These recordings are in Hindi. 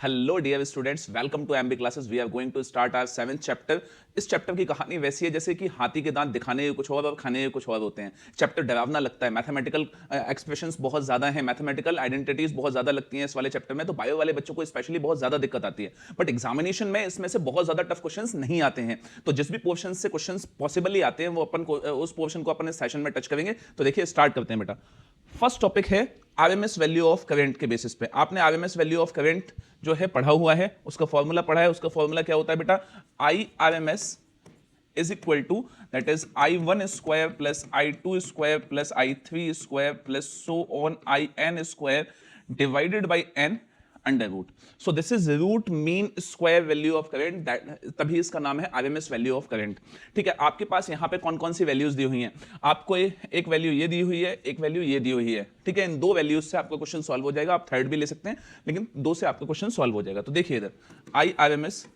Hello dear students, welcome to MB classes. We are going to start our 7th chapter. इस चैप्टर की कहानी वैसी है जैसे कि हाथी के दांत दिखाने के कुछ और खाने के कुछ और होते हैं। चैप्टर डरावना लगता है, मैथमेटिकल एक्सप्रेशंस बहुत ज्यादा हैं, मैथमेटिकल आइडेंटिटीज बहुत ज्यादा लगती हैं इस वाले चैप्टर में, तो बायो वाले बच्चों को स्पेशली बहुत ज्यादा दिक्कत आती है। बट एग्जामिनेशन में इसमें से बहुत ज्यादा टफ क्वेश्चंस नहीं आते हैं, तो जिस भी पोर्शन से क्वेश्चंस पॉसिबली आते हैं वो अपन को उस पोर्शन को अपने सेशन में टच करेंगे। तो देखिए स्टार्ट करते हैं बेटा। फर्स्ट टॉपिक है आरएमएस वैल्यू ऑफ करंट के बेसिस पे। आपने आरएमएस वैल्यू ऑफ करंट जो है पढ़ा हुआ है, उसका फॉर्मूला पढ़ा है। उसका फॉर्मूला क्या होता है बेटा? I R M S is equal to that is I one square plus I two square plus I three square plus so on I N square divided by N under root. So this is root mean square value of current, तभी इसका नाम है आरएमएस वैल्यू ऑफ करंट। ठीक है, आपके पास यहां पे कौन कौन सी वैल्यूज दी हुई हैं? आपको एक वैल्यू ये दी हुई है, एक वैल्यू ये दी हुई है। ठीक है, इन दो वैल्यूज से आपका क्वेश्चन सॉल्व हो जाएगा। आप थर्ड भी ले सकते हैं, लेकिन दो से आपका क्वेश्चन सॉल्व हो जाएगा। तो देखिए इधर I R M S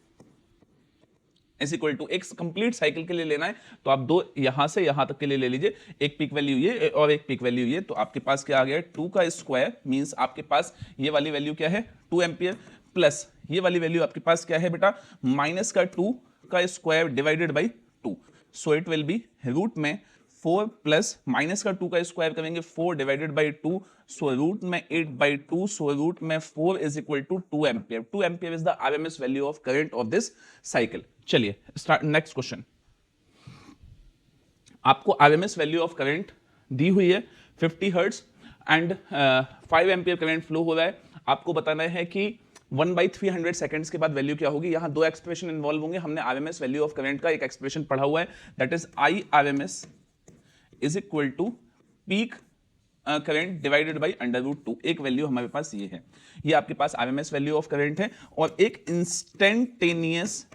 is equal to, एक कंप्लीट साइकिल के लिए लेना है तो आप दो यहां से यहां तक के लिए ले लीजिए, एक पीक वैल्यू ये और एक पीक वैल्यू ये। तो आपके पास क्या आ गया? 2 का स्क्वायर मींस आपके पास ये वाली वैल्यू क्या है? 2 एम्पियर, प्लस ये वाली वैल्यू आपके पास क्या है बेटा? माइनस का 2 का square divided by 2। So it will be root में 4 प्लस माइनस का 2 का स्क्वायर करेंगे 4 डिवाइडेड बाई 2, सो रूट में 8/2, सो रूट में 4 is equal to 2 ampere. 2 ampere is the RMS value of current of this cycle. चलिए स्टार्ट नेक्स्ट क्वेश्चन। आपको आरएमएस वैल्यू ऑफ करंट दी हुई है 50 hertz and 5 ampere current flow हो रहा है। आपको बताना है कि 1/300 सेकंड्स के बाद वैल्यू क्या होगी। यहां दो एक्सप्रेशन इन्वॉल्व होंगे। हमने आरएमएस वैल्यू ऑफ करंट का एक एक्सप्रेशन पढ़ा हुआ है, that is I RMS is equal to peak current divided by under root 2। एक वैल्यू हमारे पास ये है, ये आपके पास आरएमएस वैल्यू ऑफ करंट है। और एक इंस्टेंटेनियस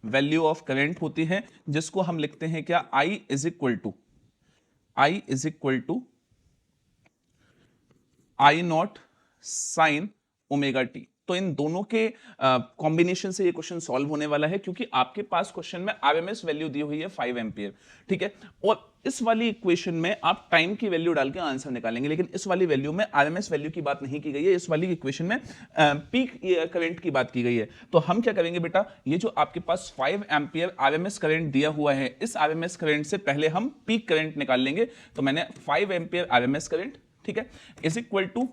वैल्यू ऑफ करंट होती है जिसको हम लिखते हैं क्या? I is equal to I naught sine omega T. तो इन दोनों के कॉम्बिनेशन से ये क्वेश्चन सॉल्व होने वाला है, क्योंकि आपके पास क्वेश्चन में आरएमएस वैल्यू दी हुई है 5 एम्पियर। ठीक है, और इस वाली इक्वेशन में आप टाइम की वैल्यू डाल के आंसर निकालेंगे, लेकिन इस वाली वैल्यू में आरएमएस वैल्यू की बात नहीं की गई है। इस वाली इक्वेशन में पीक करंट की बात की गई है। तो हम क्या करेंगे बेटा? ये जो आपके पास 5 एम्पियर आरएमएस करंट दिया हुआ है, इस आरएमएस करंट से पहले हम पीक करंट निकाल लेंगे। तो मैंने 5 एम्पियर आरएमएस करंट, ठीक है, is equal to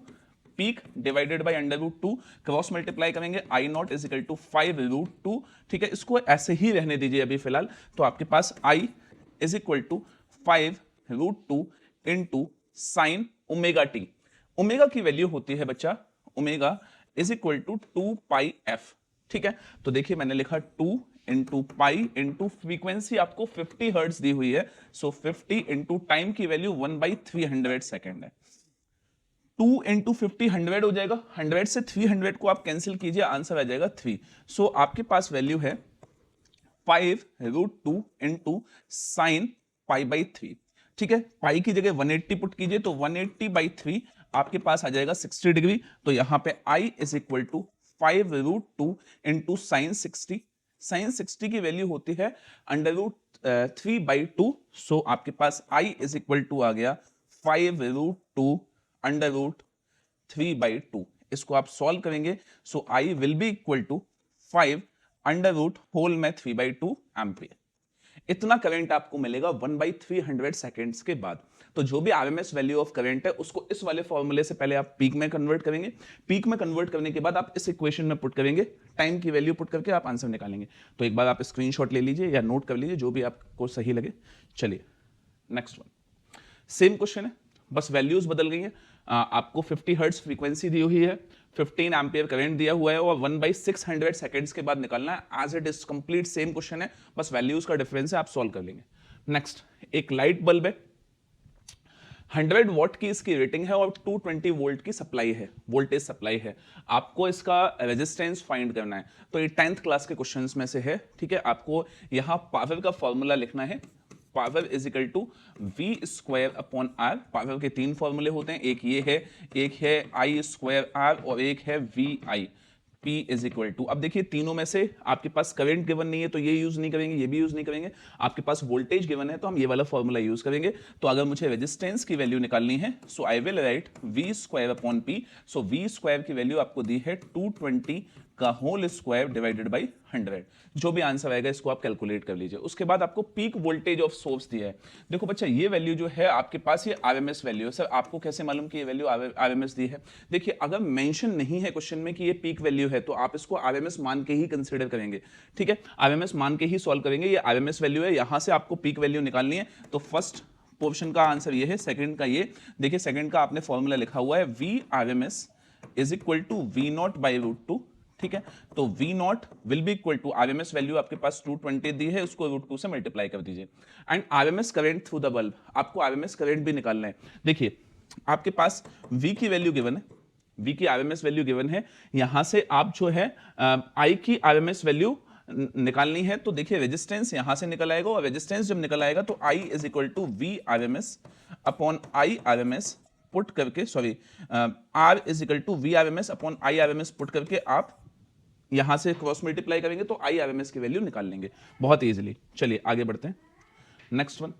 peak divided by under root 2, cross multiply करेंगे, I naught is equal to 5 root 2। ठीक है, इसको ऐसे ही रहने दीजिए अभी फिलहाल। तो आपके पास I is equal to 5 root 2 into sine omega T. Omega की वैल्यू होती है बच्चा, omega is equal to 2 pi F. ठीक है, तो देखिए मैंने लिखा 2 इंटू पाई इंटू फ्रीक्वेंसी आपको 50 हर्ट्ज दी हुई है, सो 50 इंटू टाइम की वैल्यू 1/300 सेकेंड है। 2 इंटू 50 100 हो जाएगा, 100 से 300 को आप कैंसिल कीजिए, आंसर आ जाएगा 3। सो आपके पास वैल्यू है 5 root 2 into sine pi by 3। ठीक है, पाई की जगह 180 पुट कीजिए, तो 180/3 आपके पास आ जाएगा 60 डिग्री। तो यहां पे I is equal to 5 root 2 into sine 60। Sine 60 की वैल्यू होती है अंडर रूट 3/2। सो आपके पास आई इज इक्वल टू आ गया 5 रूट 2 अंडर रूट 3/2। इसको आप सॉल्व करेंगे, so I will be equal to 5 under root whole में 3/2 एम्पियर। इतना करंट आपको मिलेगा 1/300 सेकेंड्स के बाद। तो जो भी आरएमएस वैल्यू ऑफ करंट है उसको इस वाले फॉर्मूले से पहले आप पीक में कन्वर्ट करेंगे। पीक में कन्वर्ट करने के बाद आप इस इक्वेशन में पुट करेंगे, टाइम की वैल्यू पुट करके आप आंसर निकालेंगे। तो एक बार आप स्क्रीनशॉट ले लीजिए या नोट कर लीजिए, जो भी आपको सही लगे। चलिए नेक्स्ट वन, सेम क्वेश्चन है, बस वैल्यूज बदल गई है। आपको 50 हर्ट्ज फ्रीक्वेंसी दी हुई है, 15 एम्पियर करंट दिया हुआ है और 1/600 सेकंड्स के बाद निकालना है। As it is complete same question है, बस वैल्यूज का डिफरेंस है, आप सॉल्व कर लेंगे। नेक्स्ट, एक लाइट बल्ब है, 100 वॉट की इसकी रेटिंग है और 220 वोल्ट की सप्लाई है, वोल्टेज सप्लाई है। आपको इसका रेजिस्टेंस फाइंड करना है। तो ये 10th क्लास के क्वेश्चंस में से है। ठीक है, आपको यहां पावर का फॉर्मूला लिखना है, power is equal to V square upon R. Power के 3 फॉर्मूले होते हैं, एक ये है, एक है आई स्क्वायर आर और एक है V I. P is equal to, अब देखिए तीनों में से आपके पास करंट गिवन नहीं है तो ये यूज नहीं करेंगे, ये भी यूज नहीं करेंगे, आपके पास वोल्टेज गिवन है तो हम ये वाला फॉर्मूला यूज करेंगे। तो अगर मुझे रेजिस्टेंस की वैल्यू निकालनी है so I will write V square upon P। So V square की वैल्यू आपको दी है 220 का होल स्क्वायर डिवाइडेड बाई 100। जो भी आंसर आएगा इसको आप कैलकुलेट कर लीजिए। उसके बाद आपको पीक वोल्टेज ऑफ सोर्स दिया है। देखो बच्चा ये वैल्यू जो है आपके पास ये आरएमएस वैल्यू है। सर आपको कैसे मालूम कि ये वैल्यू आरएमएस दी है? देखिए अगर मेंशन नहीं है क्वेश्चन में कि ये पीक वैल्यू है तो आप इसको आरएमएस मान के ही कंसीडर करेंगे, ठीक है, आरएमएस मान के ही सॉल्व करेंगे। ये आरएमएस वैल्यू है, यहां से आपको पीक वैल्यू निकालनी है। तो फर्स्ट पोर्शन का आंसर ये है, सेकंड का ये देखिए, सेकंड का आपने फॉर्मूला लिखा हुआ है V RMS is equal to V naught by √2, ठीक है। तो V naught will be equal to RMS value आपके पास 220 दी है, उसको √2 से मल्टीप्लाई कर दीजिए। And RMS current through the bulb, आपको आरएमएस करंट भी निकालना है। देखिए आपके पास V की वैल्यू गिवन है, V की आरएमएस वैल्यू गिवन है, यहां से आप जो है I की आरएमएस वैल्यू निकालनी है। तो देखिए रेजिस्टेंस यहां से निकल आएगा और रेजिस्टेंस जब निकल आएगा तो I is equal to V RMS upon I RMS put करके, sorry R is equal to V RMS upon I RMS put करके आप यहां से क्रॉस मल्टीप्लाई करेंगे तो I RMS की वैल्यू निकाल लेंगे बहुत इजीली। चलिए आगे बढ़ते हैं। Next one,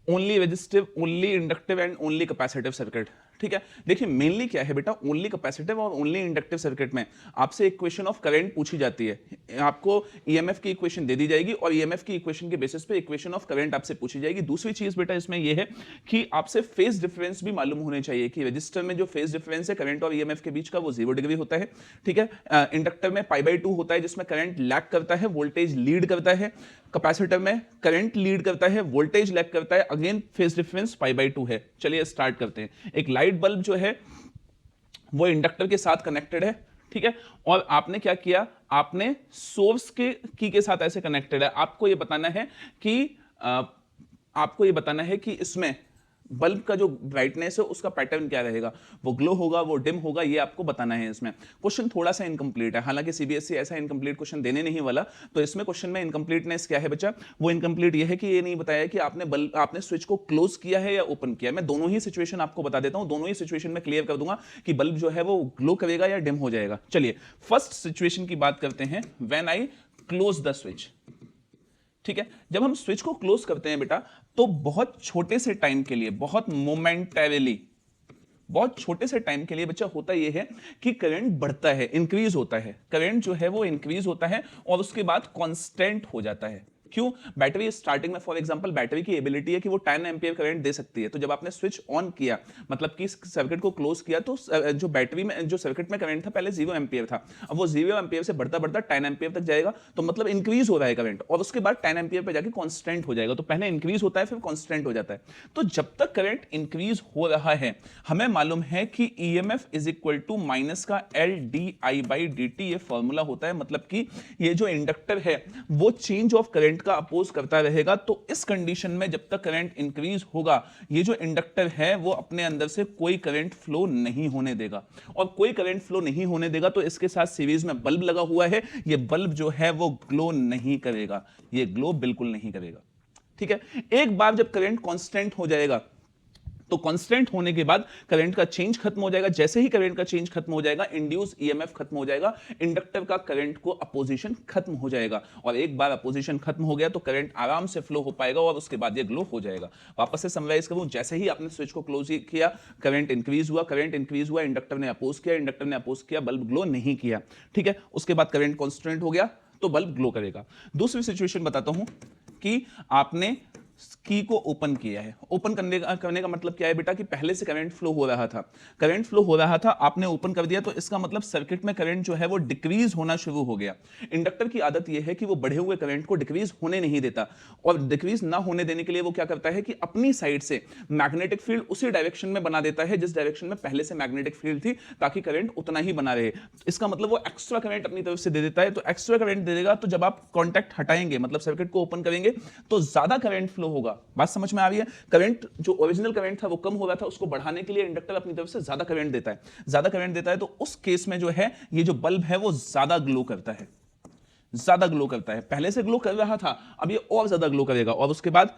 only resistive, only inductive and only capacitive circuit, ठीक है। देखिए मेनली क्या है बेटा, ओनली कैपेसिटिव और ओनली इंडक्टिव सर्किट में आपसे इक्वेशन ऑफ करंट पूछी जाती है। आपको ईएमएफ की इक्वेशन दे दी जाएगी और ईएमएफ की इक्वेशन के बेसिस पे इक्वेशन ऑफ करंट आपसे पूछी जाएगी। दूसरी चीज बेटा इसमें यह है कि आपसे फेज डिफरेंस भी मालूम होने चाहिए कि रजिस्टर में जो फेज डिफरेंस है करंट और ईएमएफ के बीच का वो 0 डिग्री होता है, ठीक है। इंडक्टर में π/2 होता है जिसमें करंट लैग करता है, वोल्टेज लीड करता है। कैपेसिटर में करंट लीड करता है, वोल्टेज लैग करता है, अगेन फेज डिफरेंस π/2 है। चलिए स्टार्ट करते हैं। एक लाइट बल्ब जो है वो इंडक्टर के साथ कनेक्टेड है, ठीक है, और आपने क्या किया, आपने सोर्स के की के साथ ऐसे कनेक्टेड है। आपको ये बताना है कि इसमें बल्ब का जो ब्राइटनेस है उसका पैटर्न क्या रहेगा, वो ग्लो होगा, वो डिम होगा, ये आपको बताना है। इसमें क्वेश्चन थोड़ा सा इनकम्प्लीट है, हालांकि सीबीएसई ऐसा इनकम्प्लीट क्वेश्चन देने नहीं वाला। तो इसमें क्वेश्चन में इनकम्प्लीटनेस क्या है बच्चा, वो इनकम्प्लीट ये है कि ये नहीं बताया कि आपने स्विच को क्लोज किया है या ओपन किया। मैं दोनों ही सिचुएशन आपको बता देता हूं, दोनों ही सिचुएशन में क्लियर कर दूंगा कि बल्ब जो है वो ग्लो करेगा या डिम हो जाएगा। चलिए फर्स्ट सिचुएशन की बात करते हैं, when I close the switch, ठीक है। जब हम स्विच को क्लोज करते हैं बेटा तो बहुत छोटे से टाइम के लिए, बहुत मोमेंटरीली, बहुत छोटे से टाइम के लिए बच्चा होता यह है कि करंट बढ़ता है, इंक्रीज होता है, करंट जो है वो इंक्रीज होता है और उसके बाद कांस्टेंट हो जाता है। क्यों? बैटरी स्टार्टिंग में फॉर एग्जांपल बैटरी की एबिलिटी है कि वो 10 एम्पीयर करंट दे सकती है। तो जब आपने स्विच ऑन किया, मतलब कि सर्किट को क्लोज किया, तो जो बैटरी में, जो सर्किट में करंट था पहले 0 एम्पीयर था, अब वो 0 एम्पीयर से बढ़ता बढ़ता 10 एम्पीयर तक जाएगा। तो मतलब इंक्रीज हो रहा है करंट और उसके बाद 10 एम्पीयर पे जाके कांस्टेंट हो जाएगा। तो पहले इंक्रीज होता है फिर कांस्टेंट हो जाता है। तो जब तक करंट इंक्रीज हो रहा है हमें मालूम है कि EMF is equal to minus का LdI/dt, ये फॉर्मूला होता है। मतलब कि ये जो इंडक्टर है वो चेंज ऑफ करंट का अपोज करता रहेगा। तो इस कंडीशन में जब तक करंट इंक्रीज होगा, ये जो इंडक्टर है वो अपने अंदर से कोई करंट फ्लो नहीं होने देगा। और कोई करंट फ्लो नहीं होने देगा तो इसके साथ सीरीज में बल्ब लगा हुआ है, ये बल्ब जो है वो ग्लो नहीं करेगा, ये ग्लो बिल्कुल नहीं करेगा, ठीक है। एक बार जब करंट कांस्टेंट हो जाएगा तो कांस्टेंट होने के बाद करंट का चेंज खत्म हो जाएगा। जैसे ही करंट का चेंज खत्म हो जाएगा, इंड्यूस ईएमएफ खत्म हो जाएगा, इंडक्टर का करंट को अपोजिशन खत्म हो जाएगा। और एक बार अपोजिशन खत्म हो गया तो करंट आराम से फ्लो हो पाएगा और उसके बाद ये ग्लो हो जाएगा। वापस से समराइज करूं, जैसे ही आपने स्विच को क्लोज किया, करंट इंक्रीज हुआ, इंडक्टर ने अपोज किया, बल्ब ग्लो नहीं किया, ठीक है। उसके बाद करंट कांस्टेंट हो गया तो बल्ब ग्लो करेगा। दूसरी सिचुएशन बताता हूं कि आपने की को ओपन किया है। ओपन करने का मतलब क्या है बेटा, कि पहले से करंट फ्लो हो रहा था, आपने ओपन कर दिया तो इसका मतलब सर्किट में करंट जो है वो डिक्रीज होना शुरू हो गया। इंडक्टर की आदत यह है कि वो बढ़े हुए करंट को डिक्रीज होने नहीं देता, और डिक्रीज ना होने देने के लिए वो क्या करता है कि अपनी साइड से मैग्नेटिक फील्ड उसी डायरेक्शन में बना देता है जिस डायरेक्शन में पहले से मैग्नेटिक फील्ड थी, ताकि करंट उतना ही बना रहे। इसका मतलब वो एक्स्ट्रा करंट अपनी तरफ से दे देता है। तो एक्स्ट्रा करंट दे देगा तो जब आप कॉन्टैक्ट हटाएंगे, मतलब सर्किट को ओपन करेंगे, तो ज्यादा करंट फ्लो होगा। बात समझ में आ रही है? करंट जो ओरिजिनल करंट था वो कम हो रहा था, उसको बढ़ाने के लिए इंडक्टर अपनी तरफ से ज्यादा करंट देता है। तो उस केस में जो है ये जो बल्ब है वो ज्यादा ग्लो करता है। पहले से ग्लो कर रहा था, अब ये और ज्यादा ग्लो करेगा। और उसके बाद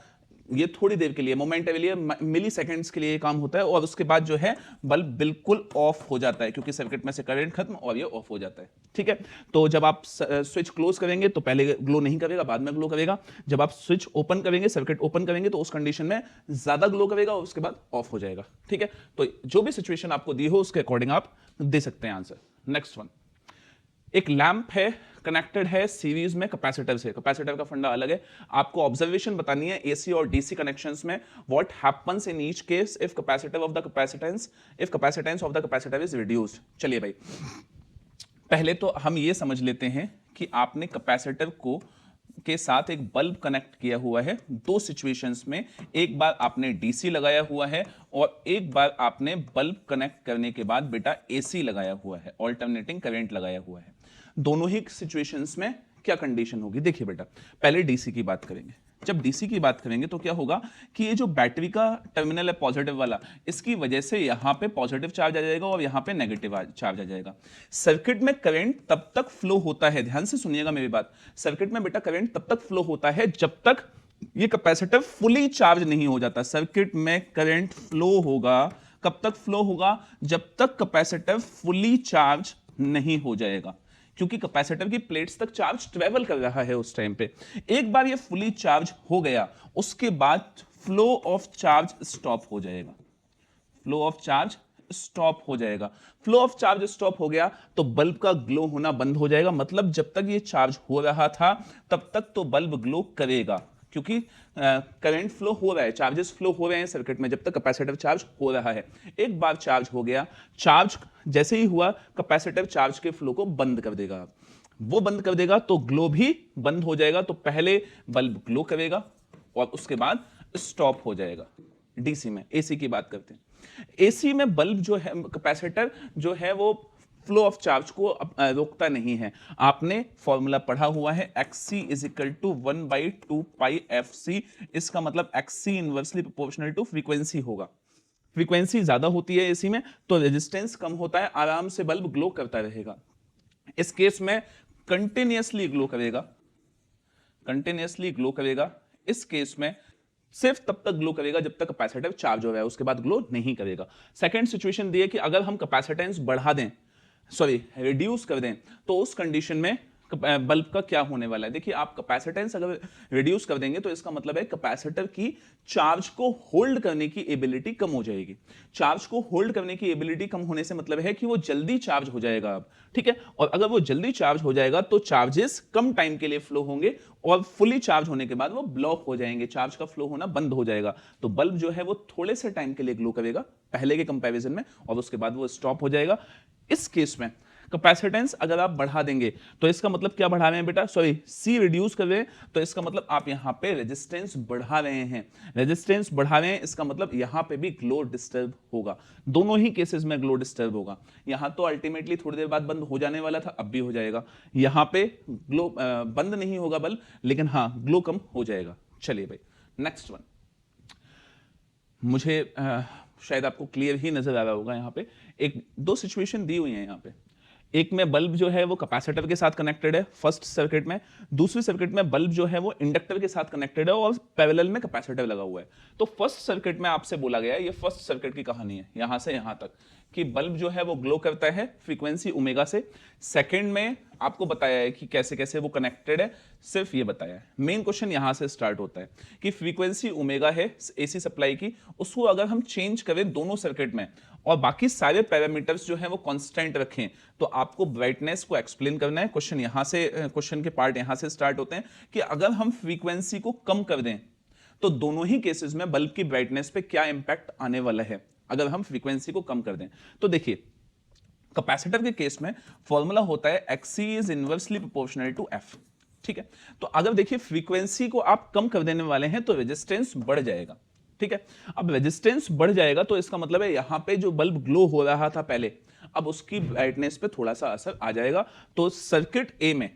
ये थोड़ी देर के लिए, मोमेंटरीली, मिली सेकेंड्स के लिए काम होता है, और उसके बाद जो है बल्ब बिल्कुल ऑफ हो जाता है, क्योंकि सर्किट में से करंट खत्म और ये ऑफ हो जाता है। ठीक है, तो जब आप स्विच क्लोज करेंगे तो पहले ग्लो नहीं करेगा, बाद में ग्लो करेगा। जब आप स्विच ओपन करेंगे, सर्किट ओपन करेंगे, तो उस कंडीशन में ज्यादा ग्लो करेगा और उसके बाद ऑफ हो जाएगा। ठीक है, तो जो भी सिचुएशन आपको दी हो उसके अकॉर्डिंग आप दे सकते हैं आंसर। नेक्स्ट वन, एक लैंप है, कनेक्टेड है सीरीज में कैपेसिटर से। कैपेसिटर का फंडा अलग है, आपको ऑब्जर्वेशन बतानी है एसी और डीसी कनेक्शंस में। What happens in each case if capacitor of the capacitance of the capacitor is reduced. चलिए भाई, पहले तो हम ये समझ लेते हैं कि आपने कैपेसिटर को के साथ एक बल्ब कनेक्ट किया हुआ है दो सिचुएशंस में। एक बार आपने डीसी लगाया हुआ है और एक बार आपने बल्ब कनेक्ट करने के बाद बेटा एसी लगाया हुआ है, ऑल्टरनेटिंग करंट लगाया हुआ है। दोनों ही सिचुएशंस में क्या कंडीशन होगी? देखिए बेटा, पहले डीसी की बात करेंगे। जब डीसी की बात करेंगे तो क्या होगा कि ये जो बैटरी का टर्मिनल है पॉजिटिव वाला, इसकी वजह से यहां पे पॉजिटिव चार्ज आ जाएगा और यहां पे नेगेटिव चार्ज आ जाएगा। सर्किट में करंट तब तक फ्लो होता है, ध्यान से सुनिएगा मेरी बात, सर्किट में बेटा करंट तब तक फ्लो होता है जब तक ये कैपेसिटर फुली चार्ज नहीं हो जाता। सर्किट में करंट फ्लो होगा, कब तक फ्लो होगा? जब तक कैपेसिटर फुली चार्ज नहीं हो जाएगा, क्योंकि कैपेसिटर की प्लेट्स तक चार्ज ट्रेवल कर रहा है उस टाइम पे। एक बार ये फुली चार्ज हो गया, उसके बाद फ्लो ऑफ चार्ज स्टॉप हो जाएगा। फ्लो ऑफ चार्ज स्टॉप हो जाएगा। फ्लो ऑफ चार्ज स्टॉप हो गया तो बल्ब का ग्लो होना बंद हो जाएगा। मतलब जब तक ये चार्ज हो रहा था तब तक तो बल्ब ग्लो करेगा, क्योंकि करंट फ्लो हो रहा है, चार्जेस फ्लो हो रहे हैं सर्किट में जब तक कैपेसिटर चार्ज हो रहा है। एक बार चार्ज हो गया, चार्ज जैसे ही हुआ, कैपेसिटर चार्ज के फ्लो को बंद कर देगा। वो बंद कर देगा तो ग्लो भी बंद हो जाएगा। तो पहले बल्ब ग्लो करेगा और उसके बाद स्टॉप हो जाएगा। डीसी में, एसी की बात करते हैं। एसी में बल्ब जो है, कैपेसिटर जो है वो फ्लो ऑफ चार्ज को रोकता नहीं है। आपने फॉर्मूला पढ़ा हुआ है, XC = 1/2 पाई FC। इसका मतलब XC inversely proportional to frequency होगा। फ्रीक्वेंसी ज्यादा होती है एसी में तो रेजिस्टेंस कम होता है, आराम से बल्ब ग्लो करता रहेगा। इस केस में कंटिन्यूअसली ग्लो करेगा, कंटिन्यूअसली ग्लो करेगा। इस केस में सिर्फ तब तक ग्लो करेगा जब तक कैपेसिटर चार्ज हो रहा है, उसके बाद ग्लो नहीं करेगा। सेकंड सिचुएशन दी है कि अगर हम कैपेसिटेंस बढ़ा दें, रिड्यूस कर दें, तो उस कंडीशन में बल्ब का क्या होने वाला है? देखिए, आप कैपेसिटेंस अगर रिड्यूस कर देंगे तो इसका मतलब है कैपेसिटर की चार्ज को होल्ड करने की एबिलिटी कम हो जाएगी। चार्ज को होल्ड करने की एबिलिटी कम होने से मतलब है कि वो जल्दी चार्ज हो जाएगा अब, ठीक है। और अगर वो जल्दी चार्ज हो जाएगा तो चार्जेस कम टाइम के लिए फ्लो होंगे और फुली चार्ज होने के बाद वो ब्लॉक हो जाएंगे, चार्ज का फ्लो होना बंद हो जाएगा। तो बल्ब जो है वो थोड़े से टाइम के लिए ग्लो करेगा पहले के कंपैरिजन में, और उसके बाद वो स्टॉप हो जाएगा। इस केस में कैपेसिटेंस अगर आप बढ़ा देंगे तो इसका मतलब क्या बढ़ा रहे हैं बेटा? सी रिड्यूस कर रहे हैं तो इसका मतलब आप यहां पे रेजिस्टेंस बढ़ा रहे हैं। रेजिस्टेंस बढ़ा रहे हैं इसका मतलब यहां पे भी ग्लो डिस्टर्ब होगा। दोनों ही केसेस में ग्लो डिस्टर्ब होगा। यहां तो अल्टीमेटली थोड़ी देर बाद बंद हो जाने वाला था, अब भी हो जाएगा। यहां पे ग्लो बंद नहीं होगा बल्ब, लेकिन हां ग्लो कम हो जाएगा। चलिए भाई, नेक्स्ट वन। मुझे शायद आपको क्लियर ही नजर आ रहा होगा। यहां पे एक दो सिचुएशन दी हुई है। यहां पे एक में बल्ब जो है वो कैपेसिटर के साथ कनेक्टेड है फर्स्ट सर्किट में, दूसरी सर्किट में बल्ब जो है वो इंडक्टर के साथ कनेक्टेड है और पैरेलल में कैपेसिटर लगा हुआ है। तो फर्स्ट सर्किट में आपसे बोला गया है, ये फर्स्ट सर्किट की कहानी है यहां से यहां तक, कि बल्ब जो है वो ग्लो करता है फ्रीक्वेंसी ओमेगा से। सेकंड में आपको बताया है कि कैसे कैसे वो कनेक्टेड है, सिर्फ ये बताया है। मेन क्वेश्चन यहां से स्टार्ट होता है कि फ्रीक्वेंसी ओमेगा है एसी सप्लाई की, उसको अगर हम चेंज करें दोनों सर्किट में और बाकी सारे पैरामीटर्स जो है वो कांस्टेंट रखें, तो आपको ब्राइटनेस को एक्सप्लेन करना है। क्वेश्चन यहां से, क्वेश्चन के पार्ट यहां से स्टार्ट होते हैं कि अगर हम फ्रीक्वेंसी को कम कर दें तो दोनों ही केसेस में बल्ब की ब्राइटनेस पे क्या इंपैक्ट आने वाला है अगर हम फ्रीक्वेंसी को कम कर दें। तो देखिए, कैपेसिटर के केस में फॉर्मूला होता है XC = inversely proportional to F, ठीक है। तो अगर देखिए फ्रीक्वेंसी को आप कम कर देने वाले हैं तो रेजिस्टेंस बढ़ जाएगा, ठीक है। अब रेजिस्टेंस बढ़ जाएगा तो इसका मतलब है यहां पे जो बल्ब ग्लो हो रहा था पहले, अब उसकी ब्राइटनेस पे थोड़ा सा असर आ जाएगा। तो सर्किट ए में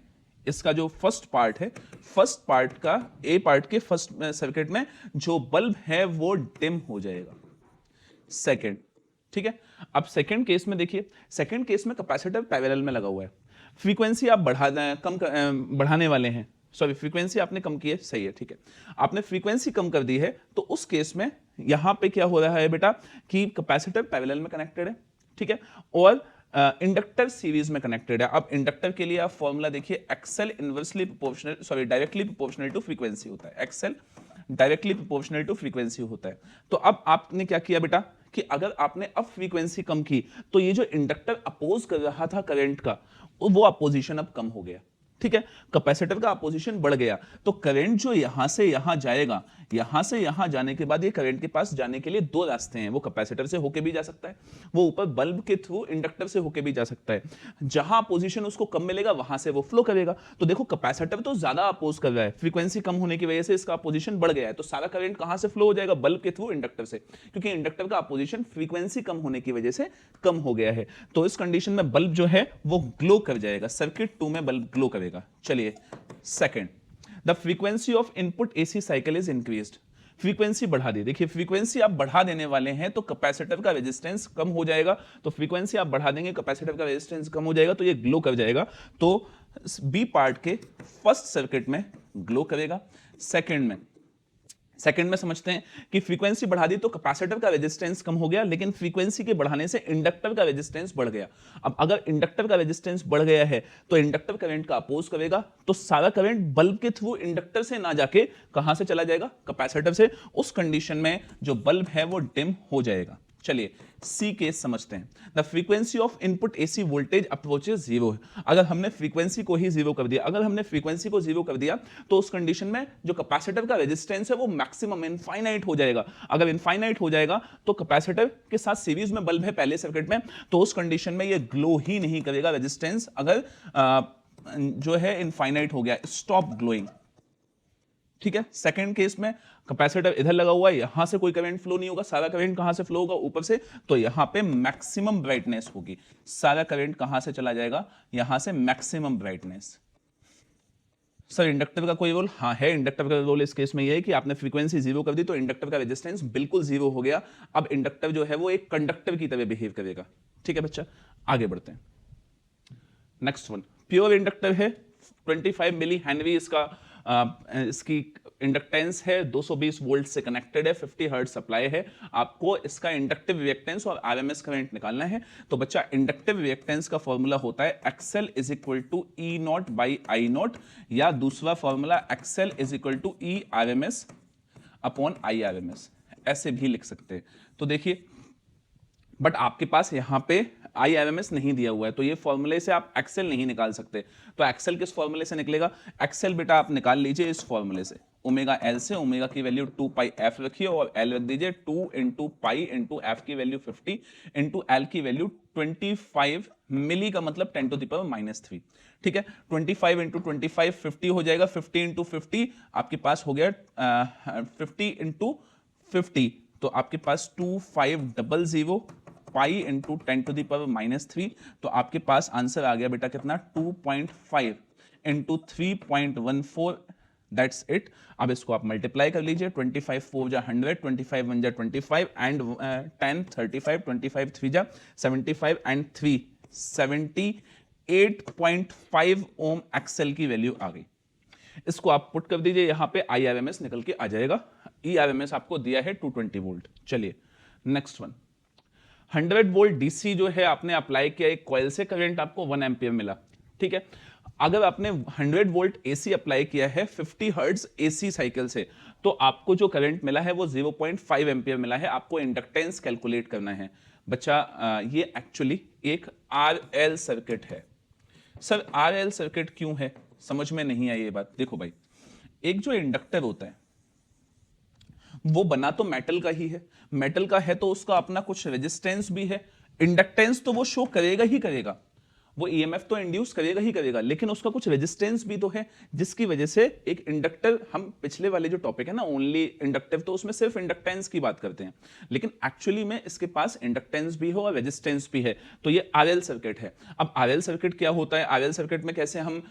इसका जो फर्स्ट पार्ट है, फर्स्ट पार्ट का ए पार्ट के फर्स्ट सर्किट में जो बल्ब है वो डिम हो जाएगा। सेकंड, ठीक है। अब सेकंड केस में देखिए, सेकंड केस में कैपेसिटर पैरेलल में लगा हुआ है, फ्रीक्वेंसी आप बढ़ाने वाले हैं, सॉरी फ्रीक्वेंसी आपने कम की है, सही है, ठीक है, आपने फ्रीक्वेंसी कम कर दी है, तो उस केस में यहां पे क्या हो रहा है बेटा कि कैपेसिटर पैरेलल में कनेक्टेड है, ठीक है, और इंडक्टर सीरीज में कनेक्टेड है। अब इंडक्टर के लिए आप फॉर्मूला देखिए, XL inversely proportional, sorry directly proportional to frequency होता है, XL directly proportional to frequency होता है। तो अब आपने क्या किया बेटा कि अगर आपने अब फ्रीक्वेंसी कम की तो ये जो इंडक्टर अपोज कर रहा था करंट का, वो अपोजिशन अब कम हो गया, ठीक है, कैपेसिटर का अपोजिशन बढ़ गया, तो करंट जो यहां से यहां जाएगा, यहां से यहां जाने के बाद ये करंट के पास जाने के लिए दो रास्ते हैं, वो कैपेसिटर से होके भी जा सकता है, वो ऊपर बल्ब के थ्रू इंडक्टर से होके भी जा सकता है। जहां अपोजिशन उसको कम मिलेगा वहां से वो फ्लो करेगा। तो देखो कैपेसिटर तो ज्यादा अपोज कर रहा है, फ्रीक्वेंसी कम होने की वजह से इसका अपोजिशन बढ़ गया है, तो सारा करंट कहां से फ्लो हो जाएगा, बल्ब के थ्रू इंडक्टर से, क्योंकि इंडक्टर का अपोजिशन फ्रीक्वेंसी कम होने की वजह से कम हो गया है। तो इस कंडीशन में बल्ब जो है वो ग्लो कर जाएगा, सर्किट 2 में बल्ब ग्लो करेगा। चलिए second, the frequency of input AC cycle is increased, frequency बढ़ा दी। देखिए फ्रीक्वेंसी आप बढ़ा देने वाले हैं तो कैपेसिटर का रेजिस्टेंस कम हो जाएगा, तो फ्रीक्वेंसी आप बढ़ा देंगे कैपेसिटर का रेजिस्टेंस कम हो जाएगा, तो ये ग्लो कर जाएगा। तो बी पार्ट के फर्स्ट सर्किट में ग्लो करेगा। सेकंड में समझते हैं कि फ्रीक्वेंसी बढ़ा दी तो कैपेसिटर का रेजिस्टेंस कम हो गया, लेकिन फ्रीक्वेंसी के बढ़ाने से इंडक्टर का रेजिस्टेंस बढ़ गया। अब अगर इंडक्टर का रेजिस्टेंस बढ़ गया है तो इंडक्टर करंट का अपोज करेगा, तो सारा करंट बल्ब के थ्रू इंडक्टर से ना जाके कहां से चला जाएगा, कैपेसिटर से। उस कंडीशन में जो बल्ब है वो डिम हो जाएगा। चलिए सी केस समझते हैं। The frequency of input AC voltage approaches zero है। अगर हमने फ्रीक्वेंसी को ही जीरो कर दिया, अगर हमने फ्रीक्वेंसी को जीरो कर दिया तो उस कंडीशन में जो कैपेसिटर का रेजिस्टेंस है वो मैक्सिमम इनफाइनाइट हो जाएगा। अगर इनफाइनाइट हो जाएगा तो कैपेसिटर के साथ सीरीज में बल्ब है पहले सर्किट में, तो उस कंडीशन में ये ग्लो ही नहीं करेगा, रेजिस्टेंस अगर जो है इनफाइनाइट हो गया, स्टॉप ग्लोइंग, ठीक है। सेकंड केस में कैपेसिटर इधर लगा हुआ है, यहां से कोई करंट फ्लो नहीं होगा, सारा करंट कहां से फ्लो होगा, ऊपर से, तो यहां पे मैक्सिमम ब्राइटनेस होगी। सारा करंट कहां से चला जाएगा, यहां से मैक्सिमम ब्राइटनेस। सर इंडक्टर का कोई रोल? हाँ है, इंडक्टर का रोल इस केस में यह है कि आपने फ्रीक्वेंसी जीरो कर दी तो इंडक्टर का रेजिस्टेंस बिल्कुल जीरो हो गया। अब इंडक्टर जो है वो एक कंडक्टर की तरह बिहेव करेगा, ठीक है बच्चा। आगे बढ़ते हैं। नेक्स्ट वन प्योर इंडक्टर है, 25 मिली हेनरी इसकी इंडक्टेंस है, 220 वोल्ट से कनेक्टेड है, 50 हर्ट्ज सप्लाई है। आपको इसका इंडक्टिव रिएक्टेंस और आरएमएस करंट निकालना है। तो बच्चा इंडक्टिव रिएक्टेंस का फॉर्मूला होता है XL is equal to E naught by I naught, या दूसरा formula XL is equal to E RMS upon I RMS, ऐसे भी लिख सकते हैं। तो देखिए बट आपके पास यहां पे आई आरएमएस नहीं दिया हुआ है, तो ये फॉर्मूले से आप एक्सेल नहीं निकाल सकते। तो एक्सेल किस फॉर्मूले से निकलेगा, एक्सेल बेटा आप निकाल लीजिए इस फॉर्मूले से, ओमेगा एल से। ओमेगा की वैल्यू 2 पाई एफ रखिए और एल रख दीजिए 2 इंटू पाई इंटू एफ की वैल्यू 50 इंटू एल की वैल्यू 25 मिली का मतलब 10 टू द पावर -3, ठीक है। 25 इंटू 25 50 हो जाएगा, 50 इंटू 50 आपके पास हो गया 50 इंटू 50, तो आपके पास 2500 pi into 10 to the power -3, तो आपके पास आंसर आ गया बेटा कितना, 2.5 इंटू 3.14, दैट्स इट। अब इसको आप मल्टीप्लाई कर लीजिए, 25 4 जा 100, 25 1 जा 25 एंड 10 35, 25 3 जा 75 एंड 3 78.5 ओम एक्सेल की वैल्यू आ गई। इसको आप पुट कर दीजिए यहां पे, आई आरएमएस निकल के आ जाएगा। ई आरएमएस आपको दिया है 220 वोल्ट। चलिए नेक्स्ट वन, 100 वोल्ट डीसी जो है आपने अप्लाई किया, एक कॉइल से करंट आपको 1 एम्पियर मिला, ठीक है। अगर आपने 100 वोल्ट एसी अप्लाई किया है 50 हर्ट्ज एसी साइकिल से, तो आपको जो करंट मिला है वो 0.5 एम्पियर मिला है। आपको इंडक्टेंस कैलकुलेट करना है बच्चा। ये एक्चुअली एक आरएल सर्किट है। सर आरएल सर्किट क्यों है, समझ में नहीं आई ये बात। देखो भाई, एक जो इंडक्टर होता है वो बना तो मेटल का ही है, मेटल का है तो उसका अपना कुछ रेजिस्टेंस भी है, इंडक्टेंस तो वो शो करेगा ही करेगा, वो ईएमएफ तो इंड्यूस करेगा ही करेगा, लेकिन उसका कुछ रेजिस्टेंस भी तो है, जिसकी वजह से एक इंडक्टर, हम पिछले वाले जो टॉपिक है ना ओनली इंडक्टिव, तो उसमें सिर्फ इंडक्टेंस की बात करते हैं, लेकिन एक्चुअली में इसके पास इंडक्टेंस भी हो और रेजिस्टेंस भी है। तो ये आरएल सर्किट है। अब आरएल सर्किट क्या होता है, आरएल सर्किट में कैसे हम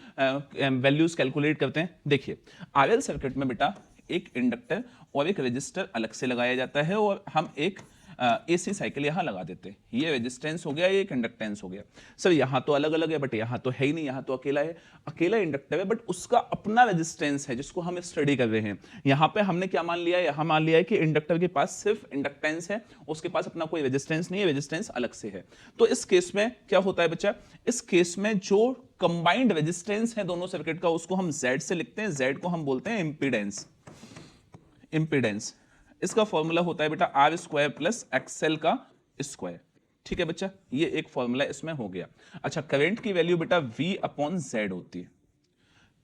वैल्यूज कैलकुलेट करते हैं, देखिए आरएल सर्किट में बेटा एक इंडक्टर और एक रेजिस्टर अलग से लगाया जाता है, और हम एक AC साइकिल यहाँ लगा देते हैं। ये रेजिस्टेंस हो गया, ये कंडक्टेंस हो गया। सर यहाँ तो अलग अलग है, बट यहाँ तो है ही नहीं, यहाँ तो अकेला है, अकेला इंडक्टर है, बट उसका अपना रेजिस्टेंस है जिसको हम स्टडी कर रहे हैं। यहाँ पे हमने क्या मान लिया है, यहाँ मान लिया है कि इंडक्टर के पास सिर्फ इंडक्टेंस है, उसके पास अपना कोई रेजिस्टेंस नहीं है, रेजिस्टेंस अलग से है। तो इस केस में क्या होता है बच्चा, इस केस में जो कंबाइंड रेजिस्टेंस है दोनों सर्किट का, उसको हम Z से लिखते हैं। Z को हम बोलते हैं इंपीडेंस। इंपीडेंस इसका फॉर्मूला होता है बेटा R स्क्वायर प्लस XL का स्क्वायर। ठीक है बच्चा, ये एक फॉर्मूला इसमें हो गया। अच्छा, करंट की वैल्यू बेटा V/Z होती है।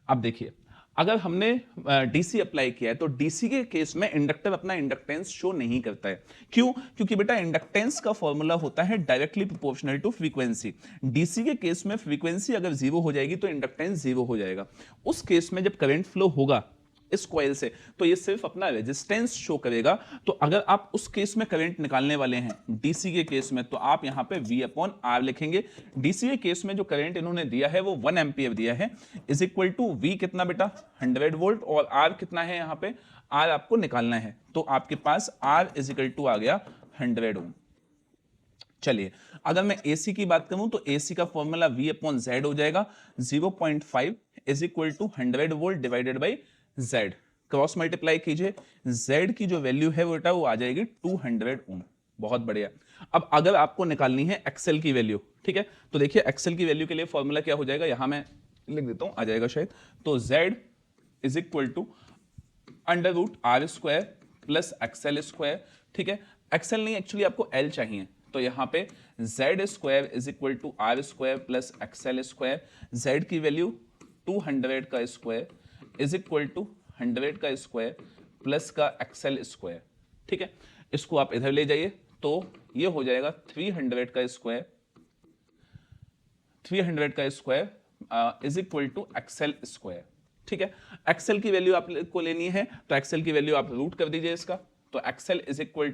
अब देखिए, अगर हमने डीसी अप्लाई किया है तो डीसी के केस में इंडक्टर अपना इंडक्टेंस शो नहीं करता है। क्यों? क्योंकि बेटा इंडक्टेंस का फॉर्मूला होता है directly proportional to frequency. DC के केस में फ्रीक्वेंसी अगर 0 हो जाएगी तो इंडक्टेंस 0 हो जाएगा। उस केस में जब करंट फ्लो होगा इस कॉइल से तो ये सिर्फ अपना रेजिस्टेंस शो करेगा। तो अगर आप उस केस में करंट निकालने वाले हैं डीसी के केस में, तो आप यहां पे V/R लिखेंगे। डीसी के केस में जो करंट इन्होंने दिया है वो 1 एम्पियर दिया है, इज इक्वल टू V कितना बेटा 100 वोल्ट, और R कितना है यहाँ पे, R आपको निकालना है। तो आपके पास R इज इक्वल टू आ गया 100 ओम। चलिए, अगर मैं AC की बात करूं तो AC का फॉर्मूला V/Z हो जाएगा 0.5 is equal to 100 volt divided by Z। Cross multiply कीजिए, Z की जो वैल्यू है बेटा वो आ जाएगी 200 ओम। बहुत बढ़िया। अब अगर आपको निकालनी है XL की वैल्यू, ठीक है, तो देखिए XL की वैल्यू के लिए फॉर्मूला क्या हो जाएगा, यहां मैं लिख देता हूं, आ जाएगा शायद। तो Z is equal to √R square plus XL square. ठीक है, XL नहीं, एक्चुअली आपको L चाहिए, तो यहां पे Z square is equal to R square plus XL square. Z की वैल्यू 200 का स्क्वायर इज इक्वल टू 100 का स्क्वायर प्लस का XL स्क्वायर। ठीक है, इसको आप इधर ले जाइए तो ये हो जाएगा 300 का स्क्वायर, 300 का square is equal to XL square. ठीक है, XL की वैल्यू आपको लेनी है तो XL की वैल्यू आप रूट कर दीजिए इसका। तो XL is equal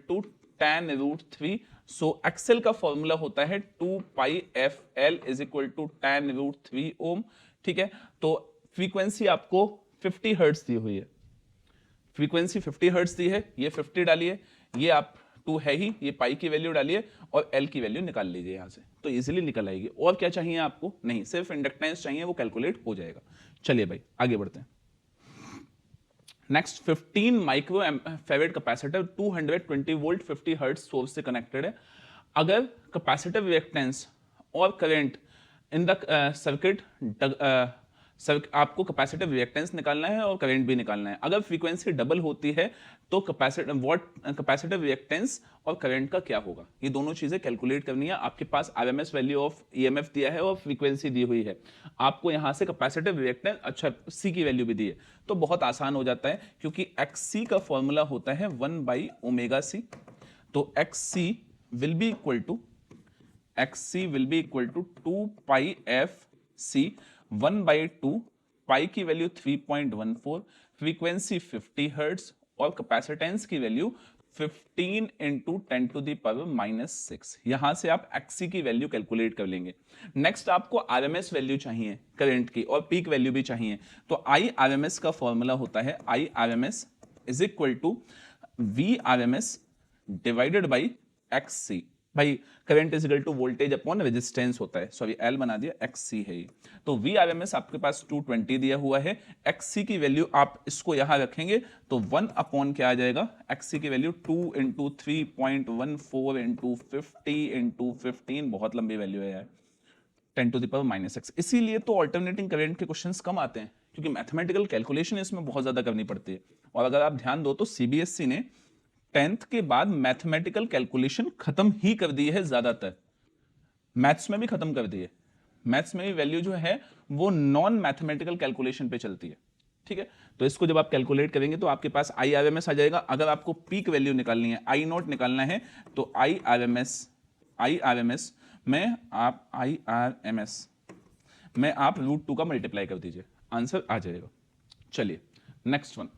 to tan√3। So XL का फॉर्मूला होता है 2πfL is equal to tan√3 ओम। ठीक है, तो फ्रीक्वेंसी आपको 50 हर्ट्ज दी हुई है, फ्रीक्वेंसी 50 हर्ट्ज दी है, ये 50 डालिए, ये आप 2 है ही, ये पाई की वैल्यू डालिए और L की वैल्यू निकाल लीजिए यहां से, तो इजीली निकल आएगी। और क्या चाहिए आपको? नहीं, सिर्फ इंडक्टेंस चाहिए, वो कैलकुलेट हो जाएगा। चलिए भाई आगे बढ़ते हैं। Next 15 micro फेरेड capacitor 220 volt 50 hertz source से कनेक्टेड है। अगर कैपेसिटिव रिएक्टेंस और करंट इन द सर्किट, आपको कैपेसिटिव रिएक्टेंस निकालना है और करंट भी निकालना है। अगर फ्रीक्वेंसी डबल होती है तो कैपेसिटिव रिएक्टेंस और करंट का क्या होगा, ये दोनों चीजें कैलकुलेट करनी है। आपके पास RMS वैल्यू ऑफ EMF दिया है और फ्रीक्वेंसी दी हुई है, आपको यहां से कैपेसिटिव रिएक्टेंस, अच्छा C की वैल्यू भी दी है, तो बहुत आसान हो जाता है क्योंकि XC का फॉर्मूला होता है 1/ωc। तो XC will be equal to 2πfC 1/2, pi की वैल्यू 3.14, फ्रीक्वेंसी 50 हर्ट्ज और कैपेसिटेंस की वैल्यू 15 × 10⁻⁻6। यहां से आप XC की वैल्यू कैलकुलेट कर लेंगे। नेक्स्ट आपको RMS वैल्यू चाहिए करंट की और पीक वैल्यू भी चाहिए, तो IRMS का फॉर्मूला होता है IRMS is equal to VRMS divided by XC। भाई current is equal to voltage upon resistance होता है, सॉरी L बना दिया, XC है ये। तो VRMS आपके पास 220 दिया हुआ है, XC की वैल्यू आप इसको यहां रखेंगे तो 1 अपॉन क्या आ जाएगा, XC की वैल्यू 2 × 3.14 × 50 × 15, बहुत लंबी वैल्यू है यार, 10⁻⁻6। इसीलिए तो ऑल्टरनेटिंग करंट के क्वेश्चंस कम आते हैं, क्योंकि मैथमेटिकल कैलकुलेशन इसमें बहुत ज्यादा करनी पड़ती है। और अगर आप ध्यान दो तो CBSE ने 10th के बाद मैथमेटिकल कैलकुलेशन खत्म ही कर दी है, ज्यादातर मैथ्स में भी खत्म कर दी है। मैथ्स में भी वैल्यू जो है वो नॉन मैथमेटिकल कैलकुलेशन पे चलती है। ठीक है, तो इसको जब आप कैलकुलेट करेंगे तो आपके पास IRMS आ जाएगा। अगर आपको पीक वैल्यू निकालनी है, I0 निकालना है, तो IRMS में आप √2 का मल्टीप्लाई कर दीजिए, आंसर आ जाएगा। चलिए नेक्स्ट वन,